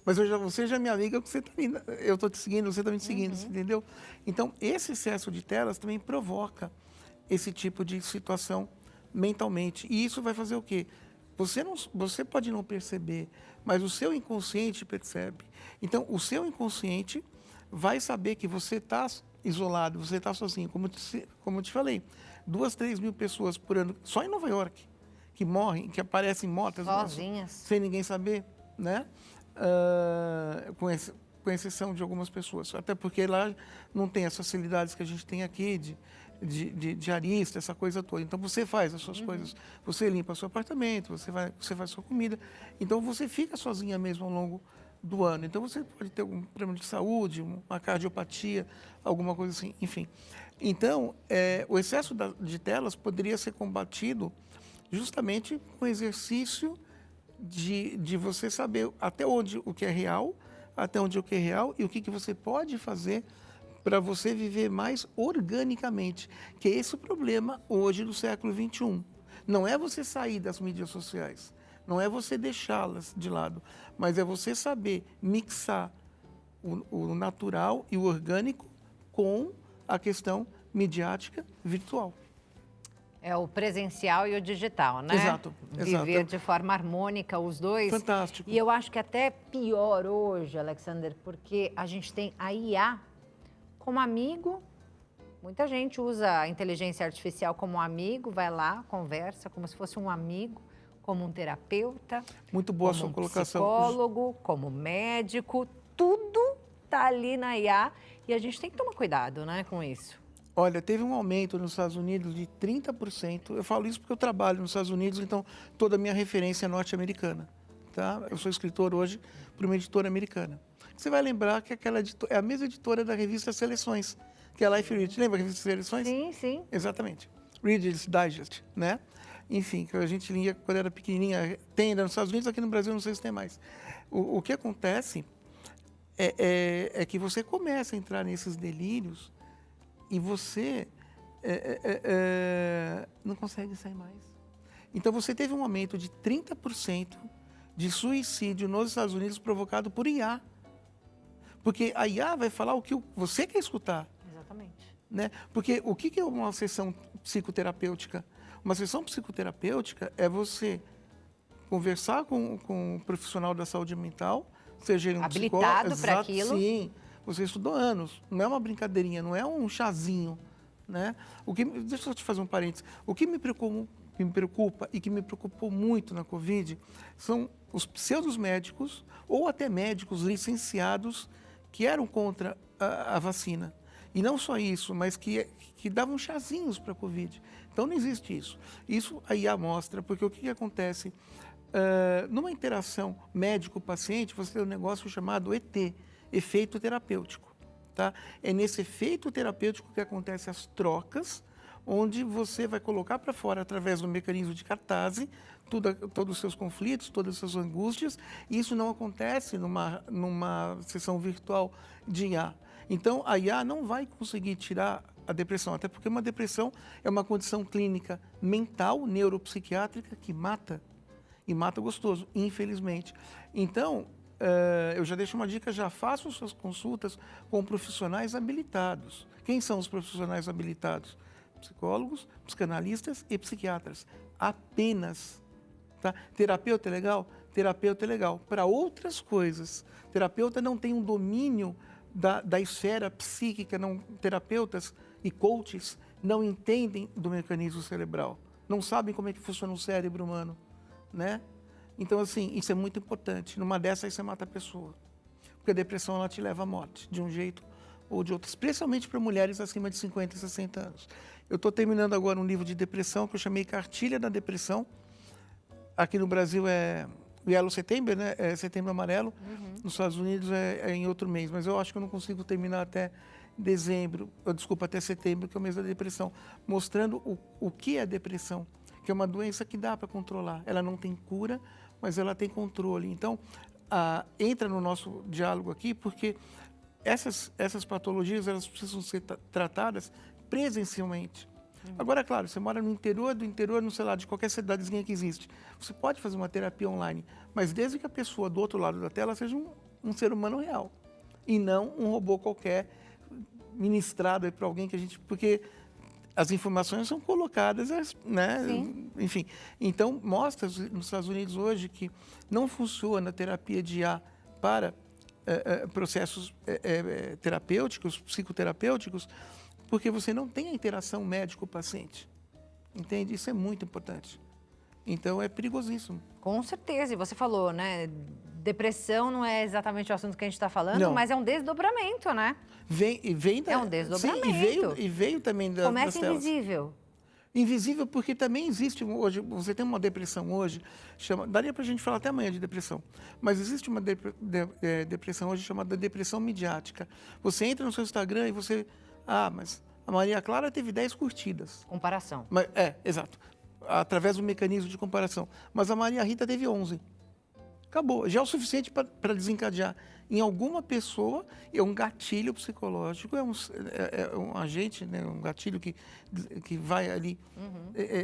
Mas você já é minha amiga, eu estou te seguindo, você está me seguindo, entendeu? Então, esse excesso de telas também provoca esse tipo de situação mentalmente. E isso vai fazer o quê? Você pode não perceber, mas o seu inconsciente percebe. Então, o seu inconsciente vai saber que você está isolado, você está sozinho. Como eu te falei, 2, 3 mil pessoas por ano, só em Nova York, que morrem, que aparecem mortas. Sozinhas. Sem ninguém saber, né? Com exceção de algumas pessoas. Até porque lá não tem as facilidades que a gente tem aqui de diarista, essa coisa toda. Então, você faz as suas coisas, você limpa o seu apartamento, você faz a sua comida. Então, você fica sozinha mesmo ao longo do ano. Então, você pode ter algum problema de saúde, uma cardiopatia, alguma coisa assim, enfim. Então, o excesso de telas poderia ser combatido justamente com exercício de você saber até onde o que é real, até onde o que é real e o que você pode fazer para você viver mais organicamente, que é esse o problema hoje do século XXI. Não é você sair das mídias sociais, não é você deixá-las de lado, mas é você saber mixar o natural e o orgânico com a questão midiática virtual. É o presencial e o digital, né? Exato. Viver de forma harmônica os dois. Fantástico. E eu acho que até pior hoje, Alexander, porque a gente tem a IA como amigo. Muita gente usa a inteligência artificial como amigo, vai lá, conversa como se fosse um amigo, como um terapeuta. Muito boa a como sua um colocação. psicólogo, como médico, tudo está ali na IA e a gente tem que tomar cuidado, né, com isso. Olha, teve um aumento nos Estados Unidos de 30%. Eu falo isso porque eu trabalho nos Estados Unidos, então toda a minha referência é norte-americana. Tá? Eu sou escritor hoje para uma editora americana. Você vai lembrar que aquela é a mesma editora da revista Seleções, que é a Life Read. Lembra a revista Seleções? Sim, sim. Exatamente. Reader's Digest, né? Enfim, que a gente lia quando era pequenininha. Tem ainda nos Estados Unidos, aqui no Brasil não sei se tem mais. O que acontece é que você começa a entrar nesses delírios e você não consegue sair mais. Então, você teve um aumento de 30% de suicídio nos Estados Unidos provocado por IA. Porque a IA vai falar o que você quer escutar. Exatamente. Né? Porque o que é uma sessão psicoterapêutica? Uma sessão psicoterapêutica é você conversar com um profissional da saúde mental, seja ele um habilitado para aquilo. Sim, você estudou anos, não é uma brincadeirinha, não é um chazinho, né? Deixa eu te fazer um parênteses. O que me preocupa e que me preocupou muito na Covid são os pseudos médicos ou até médicos licenciados que eram contra a vacina. E não só isso, mas que davam chazinhos para a Covid. Então, não existe isso. Isso a IA mostra, porque o que acontece? Numa interação médico-paciente, você tem um negócio chamado ET, efeito terapêutico. Tá? É nesse efeito terapêutico que acontecem as trocas, onde você vai colocar para fora, através do mecanismo de catarse, todos os seus conflitos, todas as suas angústias, e isso não acontece numa sessão virtual de IA. Então, a IA não vai conseguir tirar a depressão, até porque uma depressão é uma condição clínica mental, neuropsiquiátrica, que mata, e mata gostoso, infelizmente. Então, eu já deixo uma dica, já façam suas consultas com profissionais habilitados. Quem são os profissionais habilitados? Psicólogos, psicanalistas e psiquiatras. Apenas. Tá? Terapeuta é legal? Terapeuta é legal. Para outras coisas. Terapeuta não tem um domínio da esfera psíquica. Terapeutas e coaches não entendem do mecanismo cerebral. Não sabem como é que funciona o cérebro humano. Né? Então, assim, isso é muito importante. Numa dessas, você mata a pessoa. Porque a depressão, ela te leva à morte, de um jeito ou de outras, especialmente para mulheres acima de 50 e 60 anos. Eu estou terminando agora um livro de depressão que eu chamei Cartilha da Depressão. Aqui no Brasil é Yellow September, né? É Setembro Amarelo. Nos Estados Unidos é em outro mês, mas eu acho que eu não consigo terminar até dezembro, desculpa, até setembro, que é o mês da depressão, mostrando o que é depressão, que é uma doença que dá para controlar. Ela não tem cura, mas ela tem controle. Então, entra no nosso diálogo aqui, porque essas patologias elas precisam ser tratadas presencialmente. Agora, claro, você mora no interior do interior, não sei lá, de qualquer cidadezinha que existe. Você pode fazer uma terapia online, mas desde que a pessoa do outro lado da tela seja um ser humano real e não um robô qualquer ministrado para alguém que a gente... Porque as informações são colocadas, né? Sim. Enfim. Então, mostra nos Estados Unidos hoje que não funciona a terapia de IA para processos terapêuticos, psicoterapêuticos, porque você não tem a interação médico-paciente. Entende? Isso é muito importante. Então, é perigosíssimo. Com certeza. E você falou, né? Depressão não é exatamente o assunto que a gente está falando, Não. mas é um desdobramento, né? Vem da... É um desdobramento. Sim, e veio também das Começa telas. invisível. Invisível porque também existe hoje, você tem uma depressão hoje, daria para a gente falar até amanhã de depressão, mas existe uma depressão hoje chamada depressão midiática. Você entra no seu Instagram e você... mas a Maria Clara teve 10 curtidas. Comparação. Exato. Através do mecanismo de comparação. Mas a Maria Rita teve 11. Acabou. Já é o suficiente para desencadear em alguma pessoa. É um gatilho psicológico, é um agente, né, um gatilho que vai ali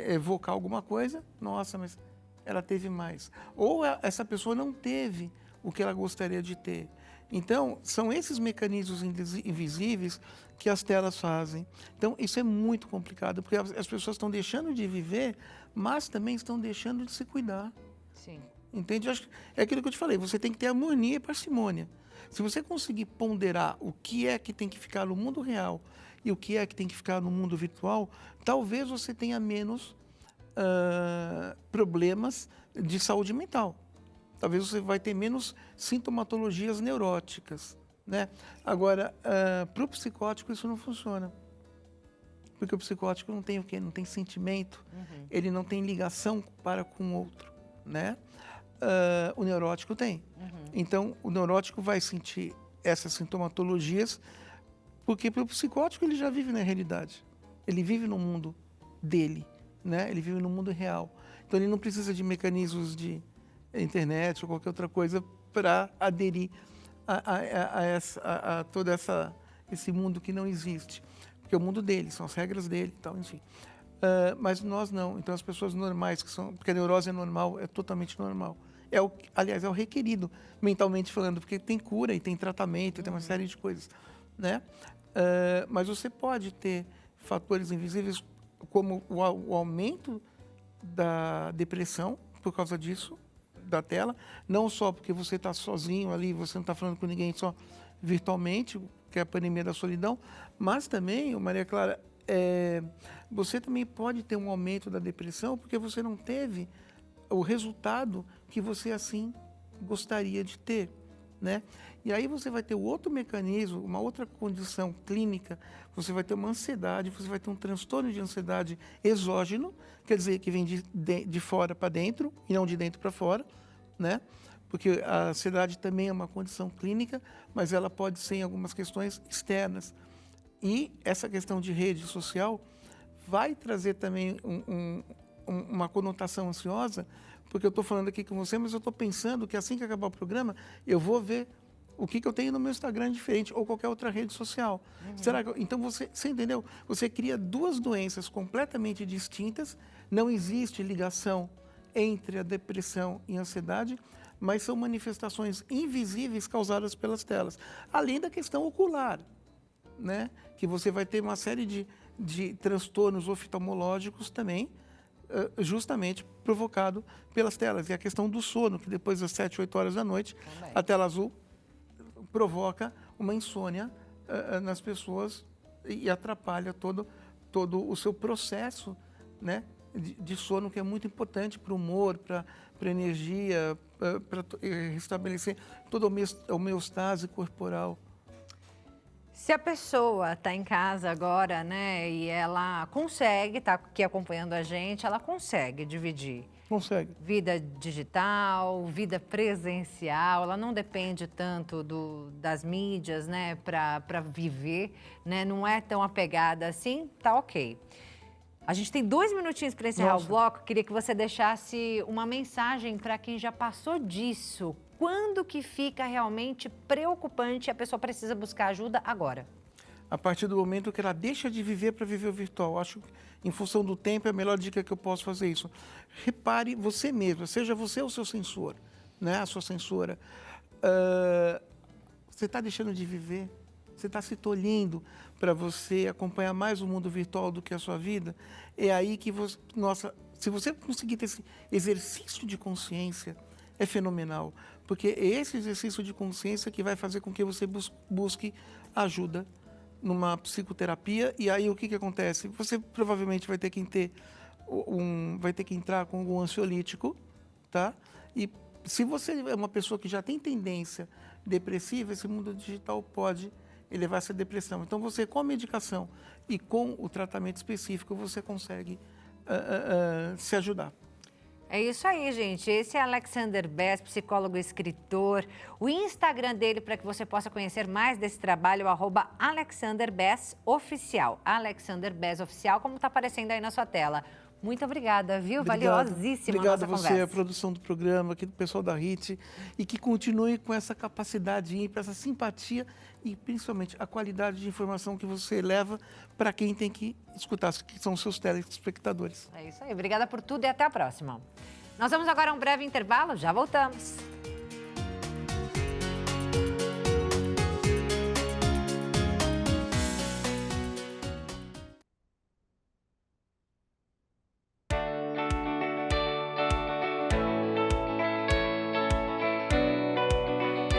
evocar alguma coisa. Nossa, mas ela teve mais. Ou essa pessoa não teve o que ela gostaria de ter. Então, são esses mecanismos invisíveis que as telas fazem. Então, isso é muito complicado, porque as pessoas estão deixando de viver, mas também estão deixando de se cuidar. Sim. Entende? Eu acho que é aquilo que eu te falei, você tem que ter harmonia e parcimônia. Se você conseguir ponderar o que é que tem que ficar no mundo real e o que é que tem que ficar no mundo virtual, talvez você tenha menos problemas de saúde mental. Talvez você vai ter menos sintomatologias neuróticas, né? Agora, para o psicótico isso não funciona. Porque o psicótico não tem o quê? Não tem sentimento, ele não tem ligação para com o outro, né? O neurótico tem. Então, o neurótico vai sentir essas sintomatologias, porque para o psicótico ele já vive na realidade. Ele vive no mundo dele, né? Ele vive no mundo real. Então, ele não precisa de mecanismos de internet ou qualquer outra coisa para aderir a todo esse mundo que não existe. Porque é o mundo dele, são as regras dele e tal, enfim. Mas nós não. Então, as pessoas normais, porque a neurose é normal, é totalmente normal. Aliás, é o requerido, mentalmente falando, porque tem cura e tem tratamento, tem uma série de coisas, né? Mas você pode ter fatores invisíveis como o aumento da depressão por causa disso, da tela, não só porque você está sozinho ali, você não está falando com ninguém só virtualmente, que é a pandemia da solidão, mas também, Maria Clara, você também pode ter um aumento da depressão porque você não teve o resultado que você assim gostaria de ter, né? E aí você vai ter outro mecanismo, uma outra condição clínica, você vai ter uma ansiedade, você vai ter um transtorno de ansiedade exógeno, quer dizer, que vem de fora para dentro e não de dentro para fora, né? Porque a ansiedade também é uma condição clínica, mas ela pode ser em algumas questões externas. E essa questão de rede social vai trazer também uma conotação ansiosa, porque eu estou falando aqui com você, mas eu estou pensando que assim que acabar o programa, eu vou ver o que eu tenho no meu Instagram diferente ou qualquer outra rede social. Será que então você entendeu? Você cria duas doenças completamente distintas, não existe ligação entre a depressão e a ansiedade, mas são manifestações invisíveis causadas pelas telas. Além da questão ocular, né? Que você vai ter uma série de transtornos oftalmológicos também, justamente provocado pelas telas. E a questão do sono, que depois das 7, 8 horas da noite, a tela azul provoca uma insônia nas pessoas e atrapalha todo o seu processo, né, de sono, que é muito importante para o humor, para a energia, para restabelecer toda a homeostase corporal. Se a pessoa está em casa agora, né, e ela consegue, está aqui acompanhando a gente, ela consegue dividir. Consegue. Vida digital, vida presencial, ela não depende tanto das mídias, né, para viver, né, não é tão apegada assim, tá ok. A gente tem 2 minutinhos para encerrar o bloco, queria que você deixasse uma mensagem para quem já passou disso. Quando que fica realmente preocupante e a pessoa precisa buscar ajuda agora? A partir do momento que ela deixa de viver para viver o virtual. Acho que, em função do tempo, é a melhor dica que eu posso fazer isso. Repare você mesma, seja você o seu sensor, né? A sua sensora. Você está deixando de viver? Você está se tolhendo para você acompanhar mais o mundo virtual do que a sua vida? É aí que você... Nossa, se você conseguir ter esse exercício de consciência, é fenomenal. Porque é esse exercício de consciência que vai fazer com que você busque ajuda numa psicoterapia, e aí o que acontece? Você provavelmente vai ter que entrar com algum ansiolítico, tá? E se você é uma pessoa que já tem tendência depressiva, esse mundo digital pode elevar essa depressão. Então você, com a medicação e com o tratamento específico, você consegue se ajudar. É isso aí, gente. Esse é Alexander Bess, psicólogo e escritor. O Instagram dele, para que você possa conhecer mais desse trabalho, é o @AlexanderBessOficial. Alexander Bess Oficial, como está aparecendo aí na sua tela. Muito obrigada, viu? Valiosíssima a nossa conversa. Obrigado a você, a produção do programa, aqui do pessoal da HIT, e que continue com essa capacidade, essa simpatia e, principalmente, a qualidade de informação que você leva para quem tem que escutar, que são os seus telespectadores. É isso aí. Obrigada por tudo e até a próxima. Nós vamos agora a um breve intervalo, já voltamos.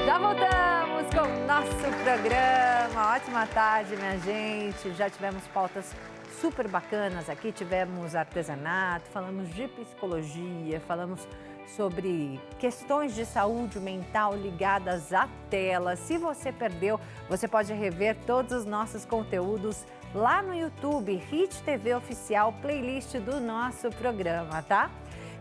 Já voltamos com o nosso programa. Ótima tarde, minha gente. Já tivemos pautas super bacanas aqui. Tivemos artesanato, falamos de psicologia, falamos sobre questões de saúde mental ligadas à tela. Se você perdeu, você pode rever todos os nossos conteúdos lá no YouTube, HIT TV Oficial, playlist do nosso programa, tá?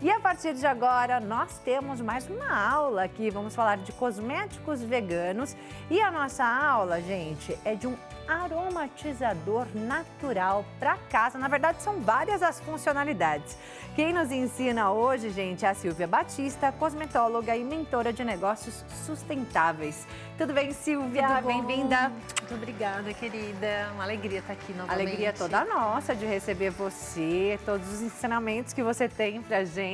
E a partir de agora, nós temos mais uma aula aqui. Vamos falar de cosméticos veganos. E a nossa aula, gente, é de um aromatizador natural para casa. Na verdade, são várias as funcionalidades. Quem nos ensina hoje, gente, é a Silvia Batista, cosmetóloga e mentora de negócios sustentáveis. Tudo bem, Silvia? Bem-vinda. Muito obrigada, querida. Uma alegria estar aqui novamente. Alegria toda nossa de receber você, todos os ensinamentos que você tem pra gente.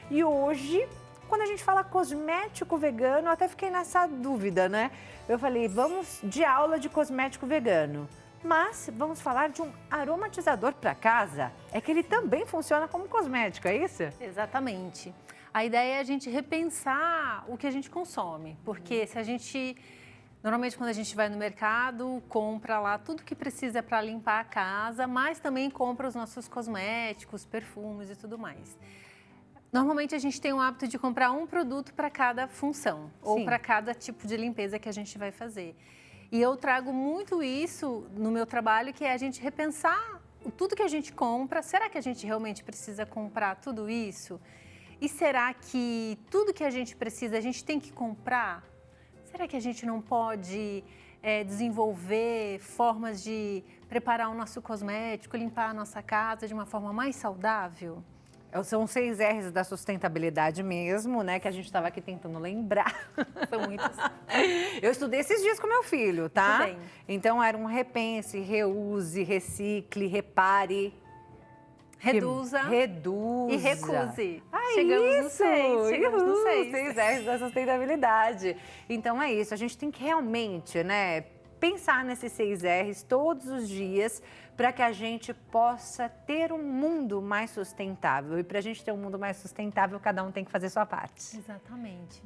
E hoje, quando a gente fala cosmético vegano, eu até fiquei nessa dúvida, né? Eu falei, vamos de aula de cosmético vegano. Mas vamos falar de um aromatizador para casa. É que ele também funciona como cosmético, é isso? Exatamente. A ideia é a gente repensar o que a gente consome. Porque se a gente... Normalmente, quando a gente vai no mercado, compra lá tudo que precisa para limpar a casa, mas também compra os nossos cosméticos, perfumes e tudo mais. Normalmente, a gente tem o hábito de comprar um produto para cada função ou para cada tipo de limpeza que a gente vai fazer. E eu trago muito isso no meu trabalho, que é a gente repensar tudo que a gente compra. Será que a gente realmente precisa comprar tudo isso? E será que tudo que a gente precisa, a gente tem que comprar? Será que a gente não pode desenvolver formas de preparar o nosso cosmético, limpar a nossa casa de uma forma mais saudável? São 6 R's da sustentabilidade mesmo, né? Que a gente estava aqui tentando lembrar. São muitas. Eu estudei esses dias com meu filho, tá? Muito bem. Então, era um repense, reuse, recicle, repare. Reduza. Reduza. E recuse. Chegamos no 6. Chegamos no 6. 6 R's da sustentabilidade. Então, é isso. A gente tem que realmente, né, pensar nesses 6 R's todos os dias para que a gente possa ter um mundo mais sustentável. E para a gente ter um mundo mais sustentável, cada um tem que fazer sua parte. Exatamente,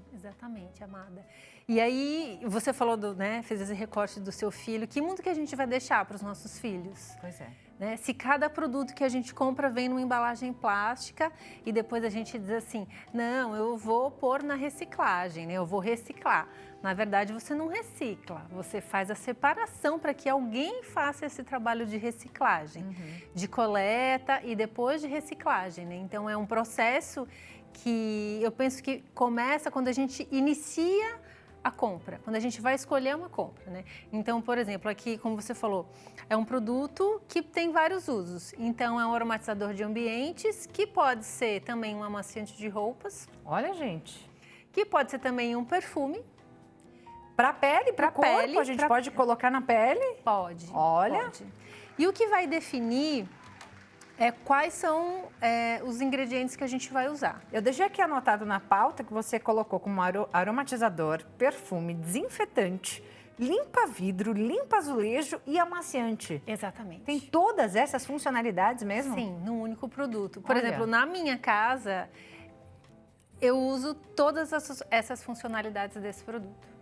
amada. E aí, você falou, fez esse recorte do seu filho. Que mundo que a gente vai deixar para os nossos filhos? Pois é. né? Se cada produto que a gente compra vem numa embalagem plástica e depois a gente diz assim, não, eu vou pôr na reciclagem, né? Eu vou reciclar. Na verdade, você não recicla, você faz a separação para que alguém faça esse trabalho de reciclagem, de coleta e depois de reciclagem, né? Então, é um processo que eu penso que começa quando a gente inicia a compra, quando a gente vai escolher uma compra, né? Então, por exemplo, aqui, como você falou, é um produto que tem vários usos. Então, é um aromatizador de ambientes, que pode ser também um amaciante de roupas. Olha, gente. Que pode ser também um perfume. Para pele, para corpo, a gente pode colocar na pele? Pode. Olha. Pode. E o que vai definir quais são os ingredientes que a gente vai usar. Eu deixei aqui anotado na pauta que você colocou como aromatizador, perfume, desinfetante, limpa vidro, limpa azulejo e amaciante. Exatamente. Tem todas essas funcionalidades mesmo? Sim, num único produto. Por Olha. exemplo, na minha casa, eu uso todas essas funcionalidades desse produto.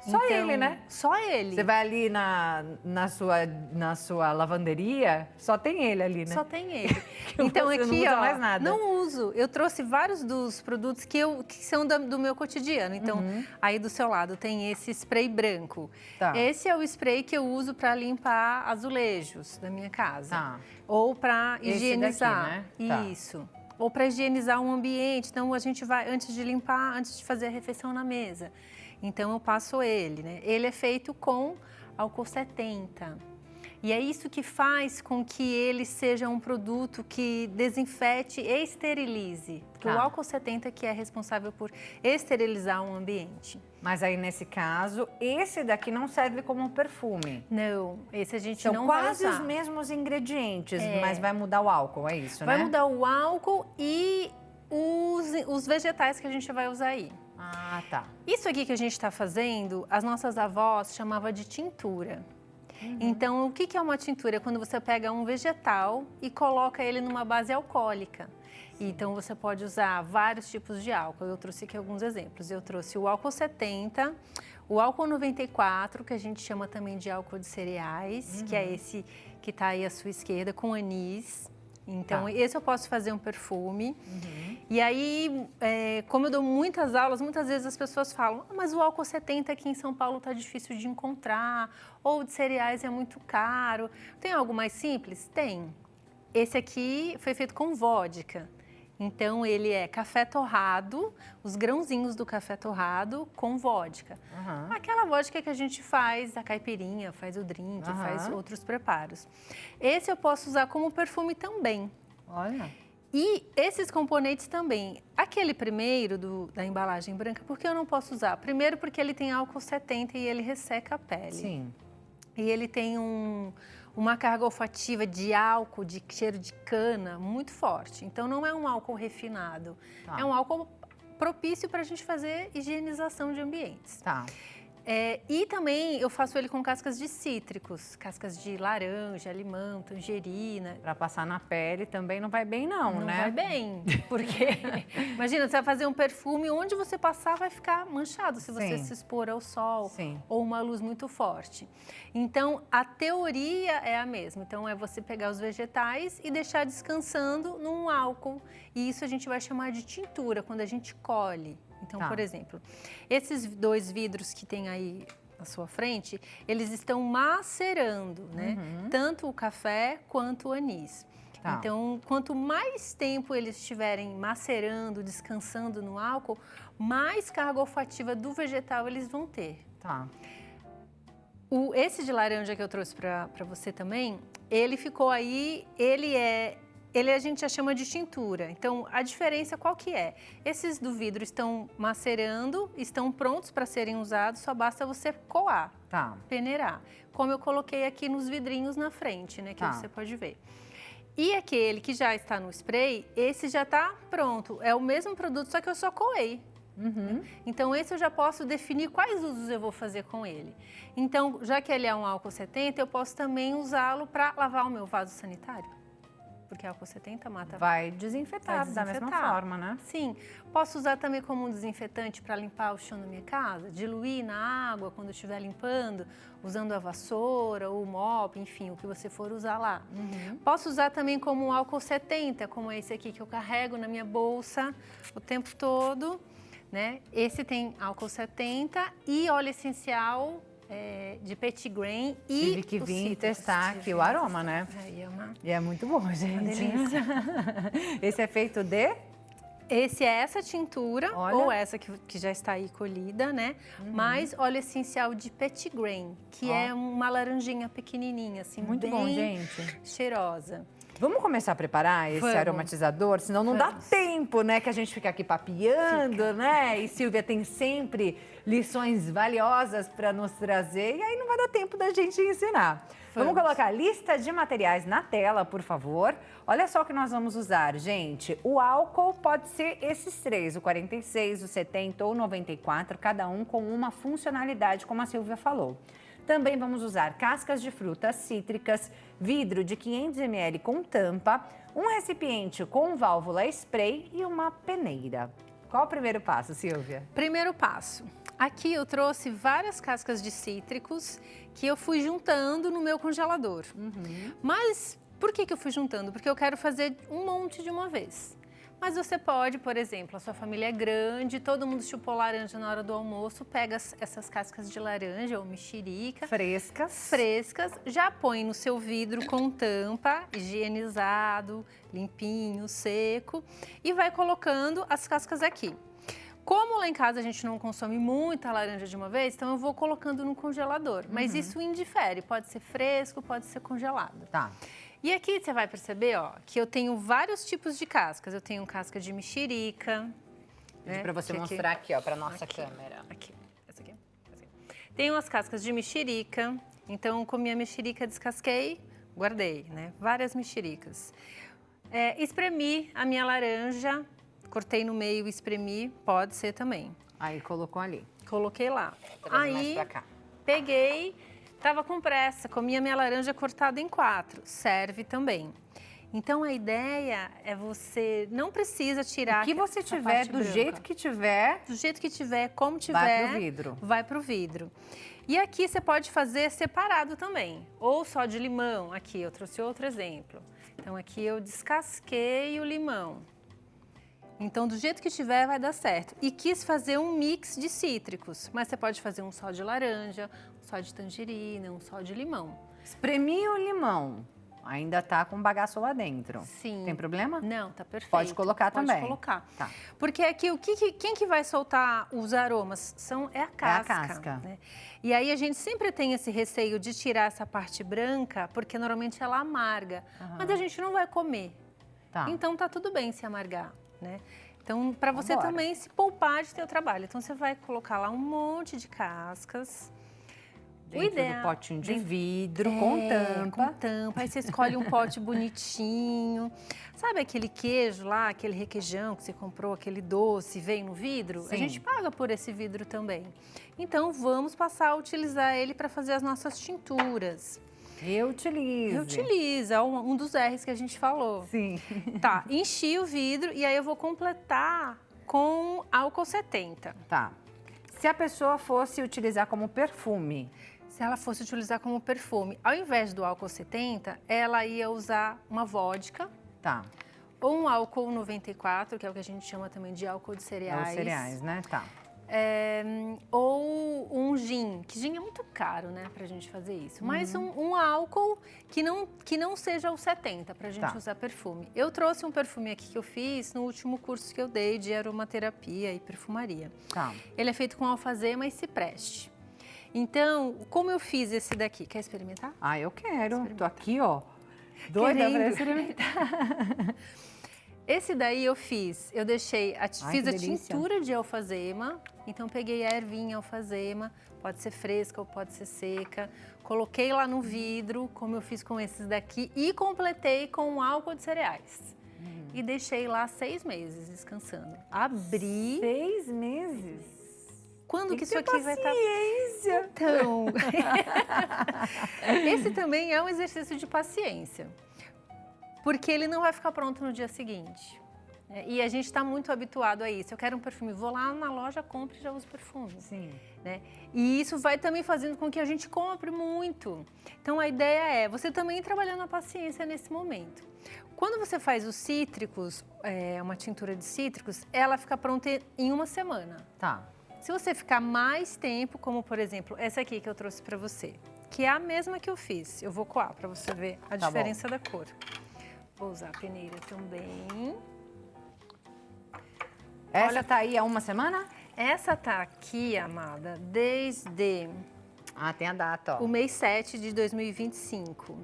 Só ele, né? Só ele. Você vai ali na sua lavanderia, só tem ele ali, né? Só tem ele. Então você aqui, não usa ó, mais nada. não uso. Eu trouxe vários dos produtos que são do meu cotidiano. Então, aí do seu lado tem esse spray branco. Tá. Esse é o spray que eu uso para limpar azulejos da minha casa. Tá. Ou para Esse higienizar. daqui, né? Tá. Isso. Ou para higienizar um ambiente. Então, a gente vai, antes de limpar, antes de fazer a refeição na mesa. Então, eu passo ele, né? Ele é feito com álcool 70. E é isso que faz com que ele seja um produto que desinfete e esterilize. Porque o álcool 70 que é responsável por esterilizar um ambiente. Mas aí, nesse caso, esse daqui não serve como perfume. Não, esse a gente São não vai quase usar. os mesmos ingredientes, mas vai mudar o álcool, é isso, Vai né? mudar o álcool e os vegetais que a gente vai usar aí. Ah, tá. Isso aqui que a gente está fazendo, as nossas avós chamavam de tintura. Então, o que é uma tintura? É quando você pega um vegetal e coloca ele numa base alcoólica. Então, você pode usar vários tipos de álcool. Eu trouxe aqui alguns exemplos. Eu trouxe o álcool 70, o álcool 94, que a gente chama também de álcool de cereais, que é esse que está aí à sua esquerda, com anis. Então, esse eu posso fazer um perfume. E aí, como eu dou muitas aulas, muitas vezes as pessoas falam, mas o álcool 70 aqui em São Paulo está difícil de encontrar, ou de cereais é muito caro. Tem algo mais simples? Tem. Esse aqui foi feito com vodka. Então, ele é café torrado, os grãozinhos do café torrado com vodka. Aquela vodka que a gente faz a caipirinha, faz o drink, faz outros preparos. Esse eu posso usar como perfume também. Olha. E esses componentes também. Aquele primeiro da embalagem branca, por que eu não posso usar? Primeiro porque ele tem álcool 70 e ele resseca a pele. Sim. E ele tem uma carga olfativa de álcool, de cheiro de cana, muito forte. Então, não é um álcool refinado. Tá. É um álcool propício para a gente fazer higienização de ambientes. Tá. E também eu faço ele com cascas de cítricos, cascas de laranja, limão, tangerina. Para passar na pele também não vai bem não, né? Não vai bem, porque imagina, você vai fazer um perfume, onde você passar vai ficar manchado se você se expor ao sol ou uma luz muito forte. Então, a teoria é a mesma. Então, é você pegar os vegetais e deixar descansando num álcool. E isso a gente vai chamar de tintura, quando a gente colhe. Então, por exemplo, esses 2 vidros que tem aí à sua frente, eles estão macerando, né? Tanto o café quanto o anis. Então, quanto mais tempo eles estiverem macerando, descansando no álcool, mais carga olfativa do vegetal eles vão ter. Esse de laranja que eu trouxe para você também, ele ficou aí, ele a gente já chama de tintura. Então, a diferença qual que é? Esses do vidro estão macerando, estão prontos para serem usados, só basta você coar, peneirar. Como eu coloquei aqui nos vidrinhos na frente, né, que você pode ver. E aquele que já está no spray, esse já está pronto. É o mesmo produto, só que eu só coei. Então, esse eu já posso definir quais usos eu vou fazer com ele. Então, já que ele é um álcool 70, eu posso também usá-lo para lavar o meu vaso sanitário. porque álcool 70 mata. Vai desinfetar da mesma forma, né? Sim. Posso usar também como um desinfetante para limpar o chão da minha casa? Diluir na água quando eu estiver limpando, usando a vassoura ou o mop, enfim, o que você for usar lá. Posso usar também como um álcool 70, como esse aqui que eu carrego na minha bolsa o tempo todo, né? Esse tem álcool 70 e óleo essencial de Petitgrain e Tive que vir testar aqui o aroma, né? E é muito bom, gente. Uma delícia. Esse é feito de? Esse é essa tintura, Olha. ou essa que já está aí colhida, né? Mais óleo essencial de Petitgrain, que é uma laranjinha pequenininha, assim, Muito bem bom, gente. cheirosa. Vamos começar a preparar esse Vamos. aromatizador? Senão não dá tempo, né? Que a gente fica aqui papiando, né? E Silvia tem sempre lições valiosas para nos trazer. E aí não vai dar tempo da gente ensinar. Vamos colocar a lista de materiais na tela, por favor. Olha só o que nós vamos usar, gente. O álcool pode ser esses três, o 46, o 70 ou o 94, cada um com uma funcionalidade, como a Silvia falou. Também vamos usar cascas de frutas cítricas, vidro de 500 ml com tampa, um recipiente com válvula spray e uma peneira. Qual o primeiro passo, Silvia? Primeiro passo. Aqui eu trouxe várias cascas de cítricos que eu fui juntando no meu congelador. Mas por que eu fui juntando? Porque eu quero fazer um monte de uma vez. Mas você pode, por exemplo, a sua família é grande, todo mundo chupou laranja na hora do almoço, pega essas cascas de laranja ou mexerica. Frescas, já põe no seu vidro com tampa, higienizado, limpinho, seco, e vai colocando as cascas aqui. Como lá em casa a gente não consome muita laranja de uma vez, então eu vou colocando no congelador. Mas isso indifere, pode ser fresco, pode ser congelado. Tá. E aqui você vai perceber, ó, que eu tenho vários tipos de cascas. Eu tenho casca de mexerica. Né? Para você mostrar aqui, ó, para nossa câmera. Aqui, essa aqui. Tenho as cascas de mexerica. Então, comi a mexerica, descasquei, guardei, né? Várias mexericas. Espremi a minha laranja, cortei no meio e espremi, pode ser também. Aí colocou ali. Coloquei lá. Traz mais pra cá. Peguei, tava com pressa, comi a minha laranja cortada em 4, serve também. Então a ideia é você não precisa tirar o que você tiver, do jeito que tiver. Do jeito que tiver, como tiver. Vai pro vidro. Vai pro vidro. E aqui você pode fazer separado também, ou só de limão. Aqui eu trouxe outro exemplo. Então aqui eu descasquei o limão. Então, do jeito que tiver, vai dar certo. E quis fazer um mix de cítricos, mas você pode fazer um só de laranja, um só de tangerina, um só de limão. Espremi o limão. Ainda tá com bagaço lá dentro. Sim. Tem problema? Não, tá perfeito. Pode colocar também. Pode colocar. Tá. Porque aqui, quem que vai soltar os aromas? É a casca. É a casca. Né? E aí a gente sempre tem esse receio de tirar essa parte branca, porque normalmente ela amarga. Mas a gente não vai comer. Tá. Então tá tudo bem se amargar. Né? Então, para você Vambora. também se poupar de ter o trabalho. Então, você vai colocar lá um monte de cascas. Dentro do potinho de vidro, com tampa. Com tampa. Aí você escolhe um pote bonitinho. Sabe aquele queijo lá, aquele requeijão que você comprou, aquele doce, veio no vidro? Sim. A gente paga por esse vidro também. Então, vamos passar a utilizar ele para fazer as nossas tinturas. Reutiliza, um dos R's que a gente falou. Sim. Tá, enchi o vidro e aí eu vou completar com álcool 70. Tá. Se a pessoa fosse utilizar como perfume? Se ela fosse utilizar como perfume, ao invés do álcool 70, ela ia usar uma vodka. Tá. Ou um álcool 94, que é o que a gente chama também de álcool de cereais. Os cereais, né? Tá. Ou um gin, que gin é muito caro, né, pra gente fazer isso. Mas um álcool que não seja o 70, pra gente usar perfume. Eu trouxe um perfume aqui que eu fiz no último curso que eu dei de aromaterapia e perfumaria. Tá. Ele é feito com alfazema e cipreste. Então, como eu fiz esse daqui? Quer experimentar? Ah, eu quero. Tô aqui, ó, doida pra experimentar. Esse daí eu fiz, fiz a tintura de alfazema, então peguei a ervinha alfazema, pode ser fresca ou pode ser seca, coloquei lá no vidro, como eu fiz com esses daqui, e completei com álcool de cereais. E deixei lá 6 meses descansando. Abri... 6 meses? Quando que isso aqui vai estar... Paciência! Então... Esse também é um exercício de paciência. porque ele não vai ficar pronto no dia seguinte. E a gente está muito habituado a isso. Eu quero um perfume, vou lá na loja, compro e já uso perfume. Sim. Né? E isso vai também fazendo com que a gente compre muito. Então, a ideia é você também trabalhando a paciência nesse momento. Quando você faz os cítricos, uma tintura de cítricos, ela fica pronta em uma semana. Tá. Se você ficar mais tempo, como por exemplo, essa aqui que eu trouxe para você, que é a mesma que eu fiz. Eu vou coar para você ver a diferença da cor. Vou usar a peneira também. Essa tá aí há uma semana? Essa tá aqui, amada, desde Tem a data, ó. o mês 7 de 2025.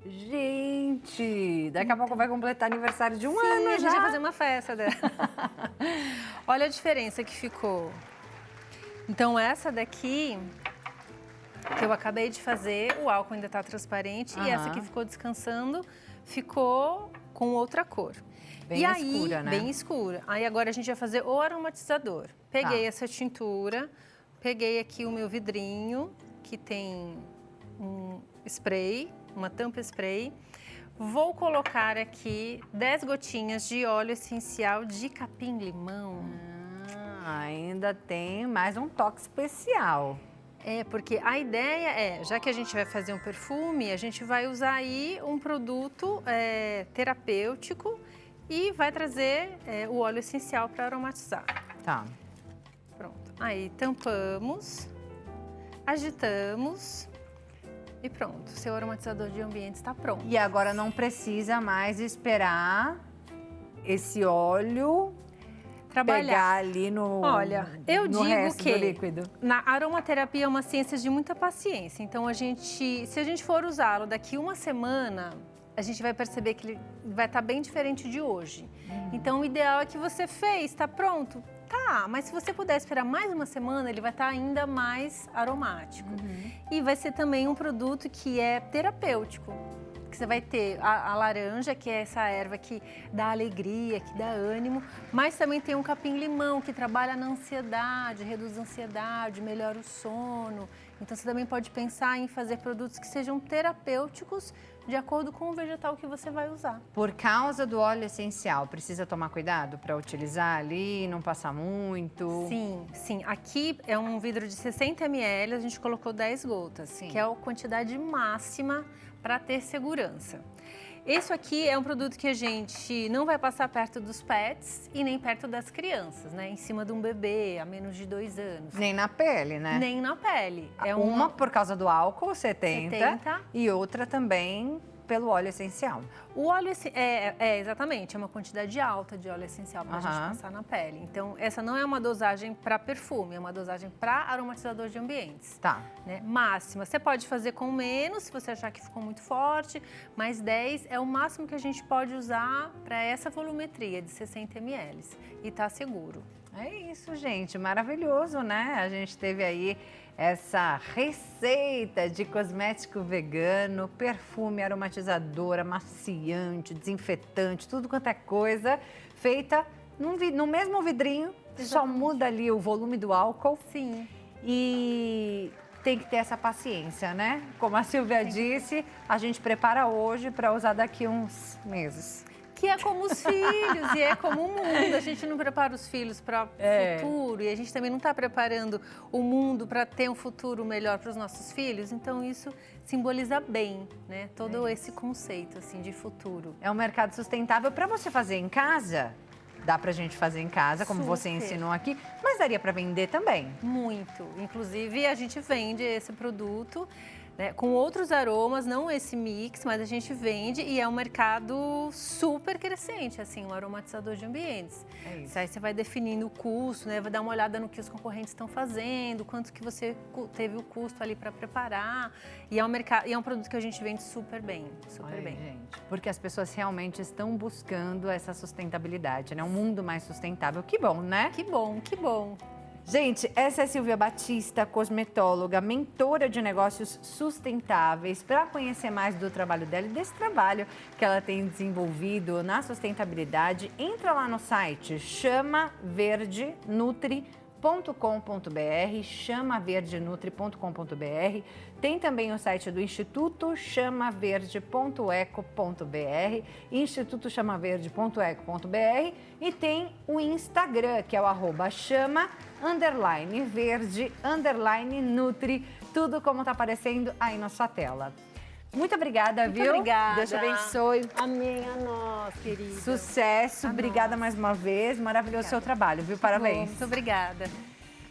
Gente, daqui a pouco vai completar aniversário de um ano Sim, a gente já. vai fazer uma festa dela. Olha a diferença que ficou. Então, essa daqui, que eu acabei de fazer, o álcool ainda tá transparente. E essa que ficou descansando, ficou com outra cor. Bem escura, né? Bem escura. Aí agora a gente vai fazer o aromatizador. Peguei essa tintura, peguei aqui o meu vidrinho, que tem um spray, uma tampa spray. Vou colocar aqui 10 gotinhas de óleo essencial de capim-limão. Ainda tem mais um toque especial. Porque a ideia já que a gente vai fazer um perfume, a gente vai usar aí um produto terapêutico e vai trazer o óleo essencial para aromatizar. Tá. Pronto. Aí tampamos, agitamos e pronto. Seu aromatizador de ambiente está pronto. E agora não precisa mais esperar esse óleo pegar ali no Olha, eu no digo resto que do líquido. na aromaterapia é uma ciência de muita paciência. Então, se a gente for usá-lo daqui uma semana, a gente vai perceber que ele vai estar bem diferente de hoje. Então, o ideal é que você fez, está pronto? Tá, mas se você puder esperar mais uma semana, ele vai estar ainda mais aromático. E vai ser também um produto que é terapêutico. Que você vai ter a laranja, que é essa erva que dá alegria, que dá ânimo, mas também tem um capim-limão, que trabalha na ansiedade, reduz a ansiedade, melhora o sono. Então, você também pode pensar em fazer produtos que sejam terapêuticos de acordo com o vegetal que você vai usar. Por causa do óleo essencial, precisa tomar cuidado para utilizar ali, não passar muito? Sim, sim. Aqui é um vidro de 60 ml, a gente colocou 10 gotas, que é a quantidade máxima para ter segurança. Isso aqui é um produto que a gente não vai passar perto dos pets e nem perto das crianças, né? Em cima de um bebê a menos de 2 anos. Nem na pele, né? Nem na pele. Uma por causa do álcool, 70, 70. E outra também pelo óleo essencial. O óleo, exatamente, é uma quantidade alta de óleo essencial para a gente passar na pele. Então, essa não é uma dosagem para perfume, é uma dosagem para aromatizador de ambientes. Tá. Né? Máxima. Você pode fazer com menos, se você achar que ficou muito forte, mas 10 é o máximo que a gente pode usar para essa volumetria de 60 ml. E tá seguro. É isso, gente. Maravilhoso, né? A gente teve aí essa receita de cosmético vegano, perfume, aromatizador, amaciante, desinfetante, tudo quanto é coisa, feita no mesmo vidrinho, só muda ali o volume do álcool. Sim. E tem que ter essa paciência, né? Como a Silvia disse, a gente prepara hoje para usar daqui uns meses. Que é como os filhos e é como o mundo. A gente não prepara os filhos para o futuro e a gente também não está preparando o mundo para ter um futuro melhor para os nossos filhos. Então, isso simboliza bem, né? Todo esse conceito assim, de futuro. É um mercado sustentável para você fazer em casa. Dá pra gente fazer em casa, como você ensinou aqui, mas daria para vender também. Muito. Inclusive, a gente vende esse produto, né, com outros aromas, não esse mix, mas a gente vende e é um mercado super crescente, assim, um aromatizador de ambientes. É isso. Aí você vai definindo o custo, né, vai dar uma olhada no que os concorrentes estão fazendo, quanto que você teve o custo ali para preparar. E é um mercado, e é um produto que a gente vende super bem, super bem. Gente, porque as pessoas realmente estão buscando essa sustentabilidade, né? Um mundo mais sustentável. Que bom, né? Que bom, que bom. Gente, essa é Silvia Batista, cosmetóloga, mentora de negócios sustentáveis. Para conhecer mais do trabalho dela e desse trabalho que ela tem desenvolvido na sustentabilidade, entra lá no site chamaverdenutri.com.br. chamaverdenutri.com.br. Tem também o site do Instituto chamaverde.eco.br, institutochamaverde.eco.br, e tem o Instagram, que é o @chama_verde_nutri, tudo como está aparecendo aí na sua tela. Muito obrigada, viu? Obrigada. Deus te abençoe. Amém a nós, querida. Sucesso, obrigada mais uma vez. Maravilhoso o seu trabalho, viu? Parabéns. Muito obrigada.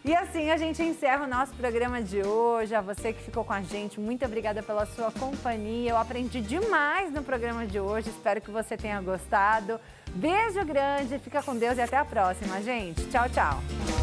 E assim a gente encerra o nosso programa de hoje. A você que ficou com a gente, muito obrigada pela sua companhia. Eu aprendi demais no programa de hoje. Espero que você tenha gostado. Beijo grande, fica com Deus e até a próxima, gente. Tchau, tchau.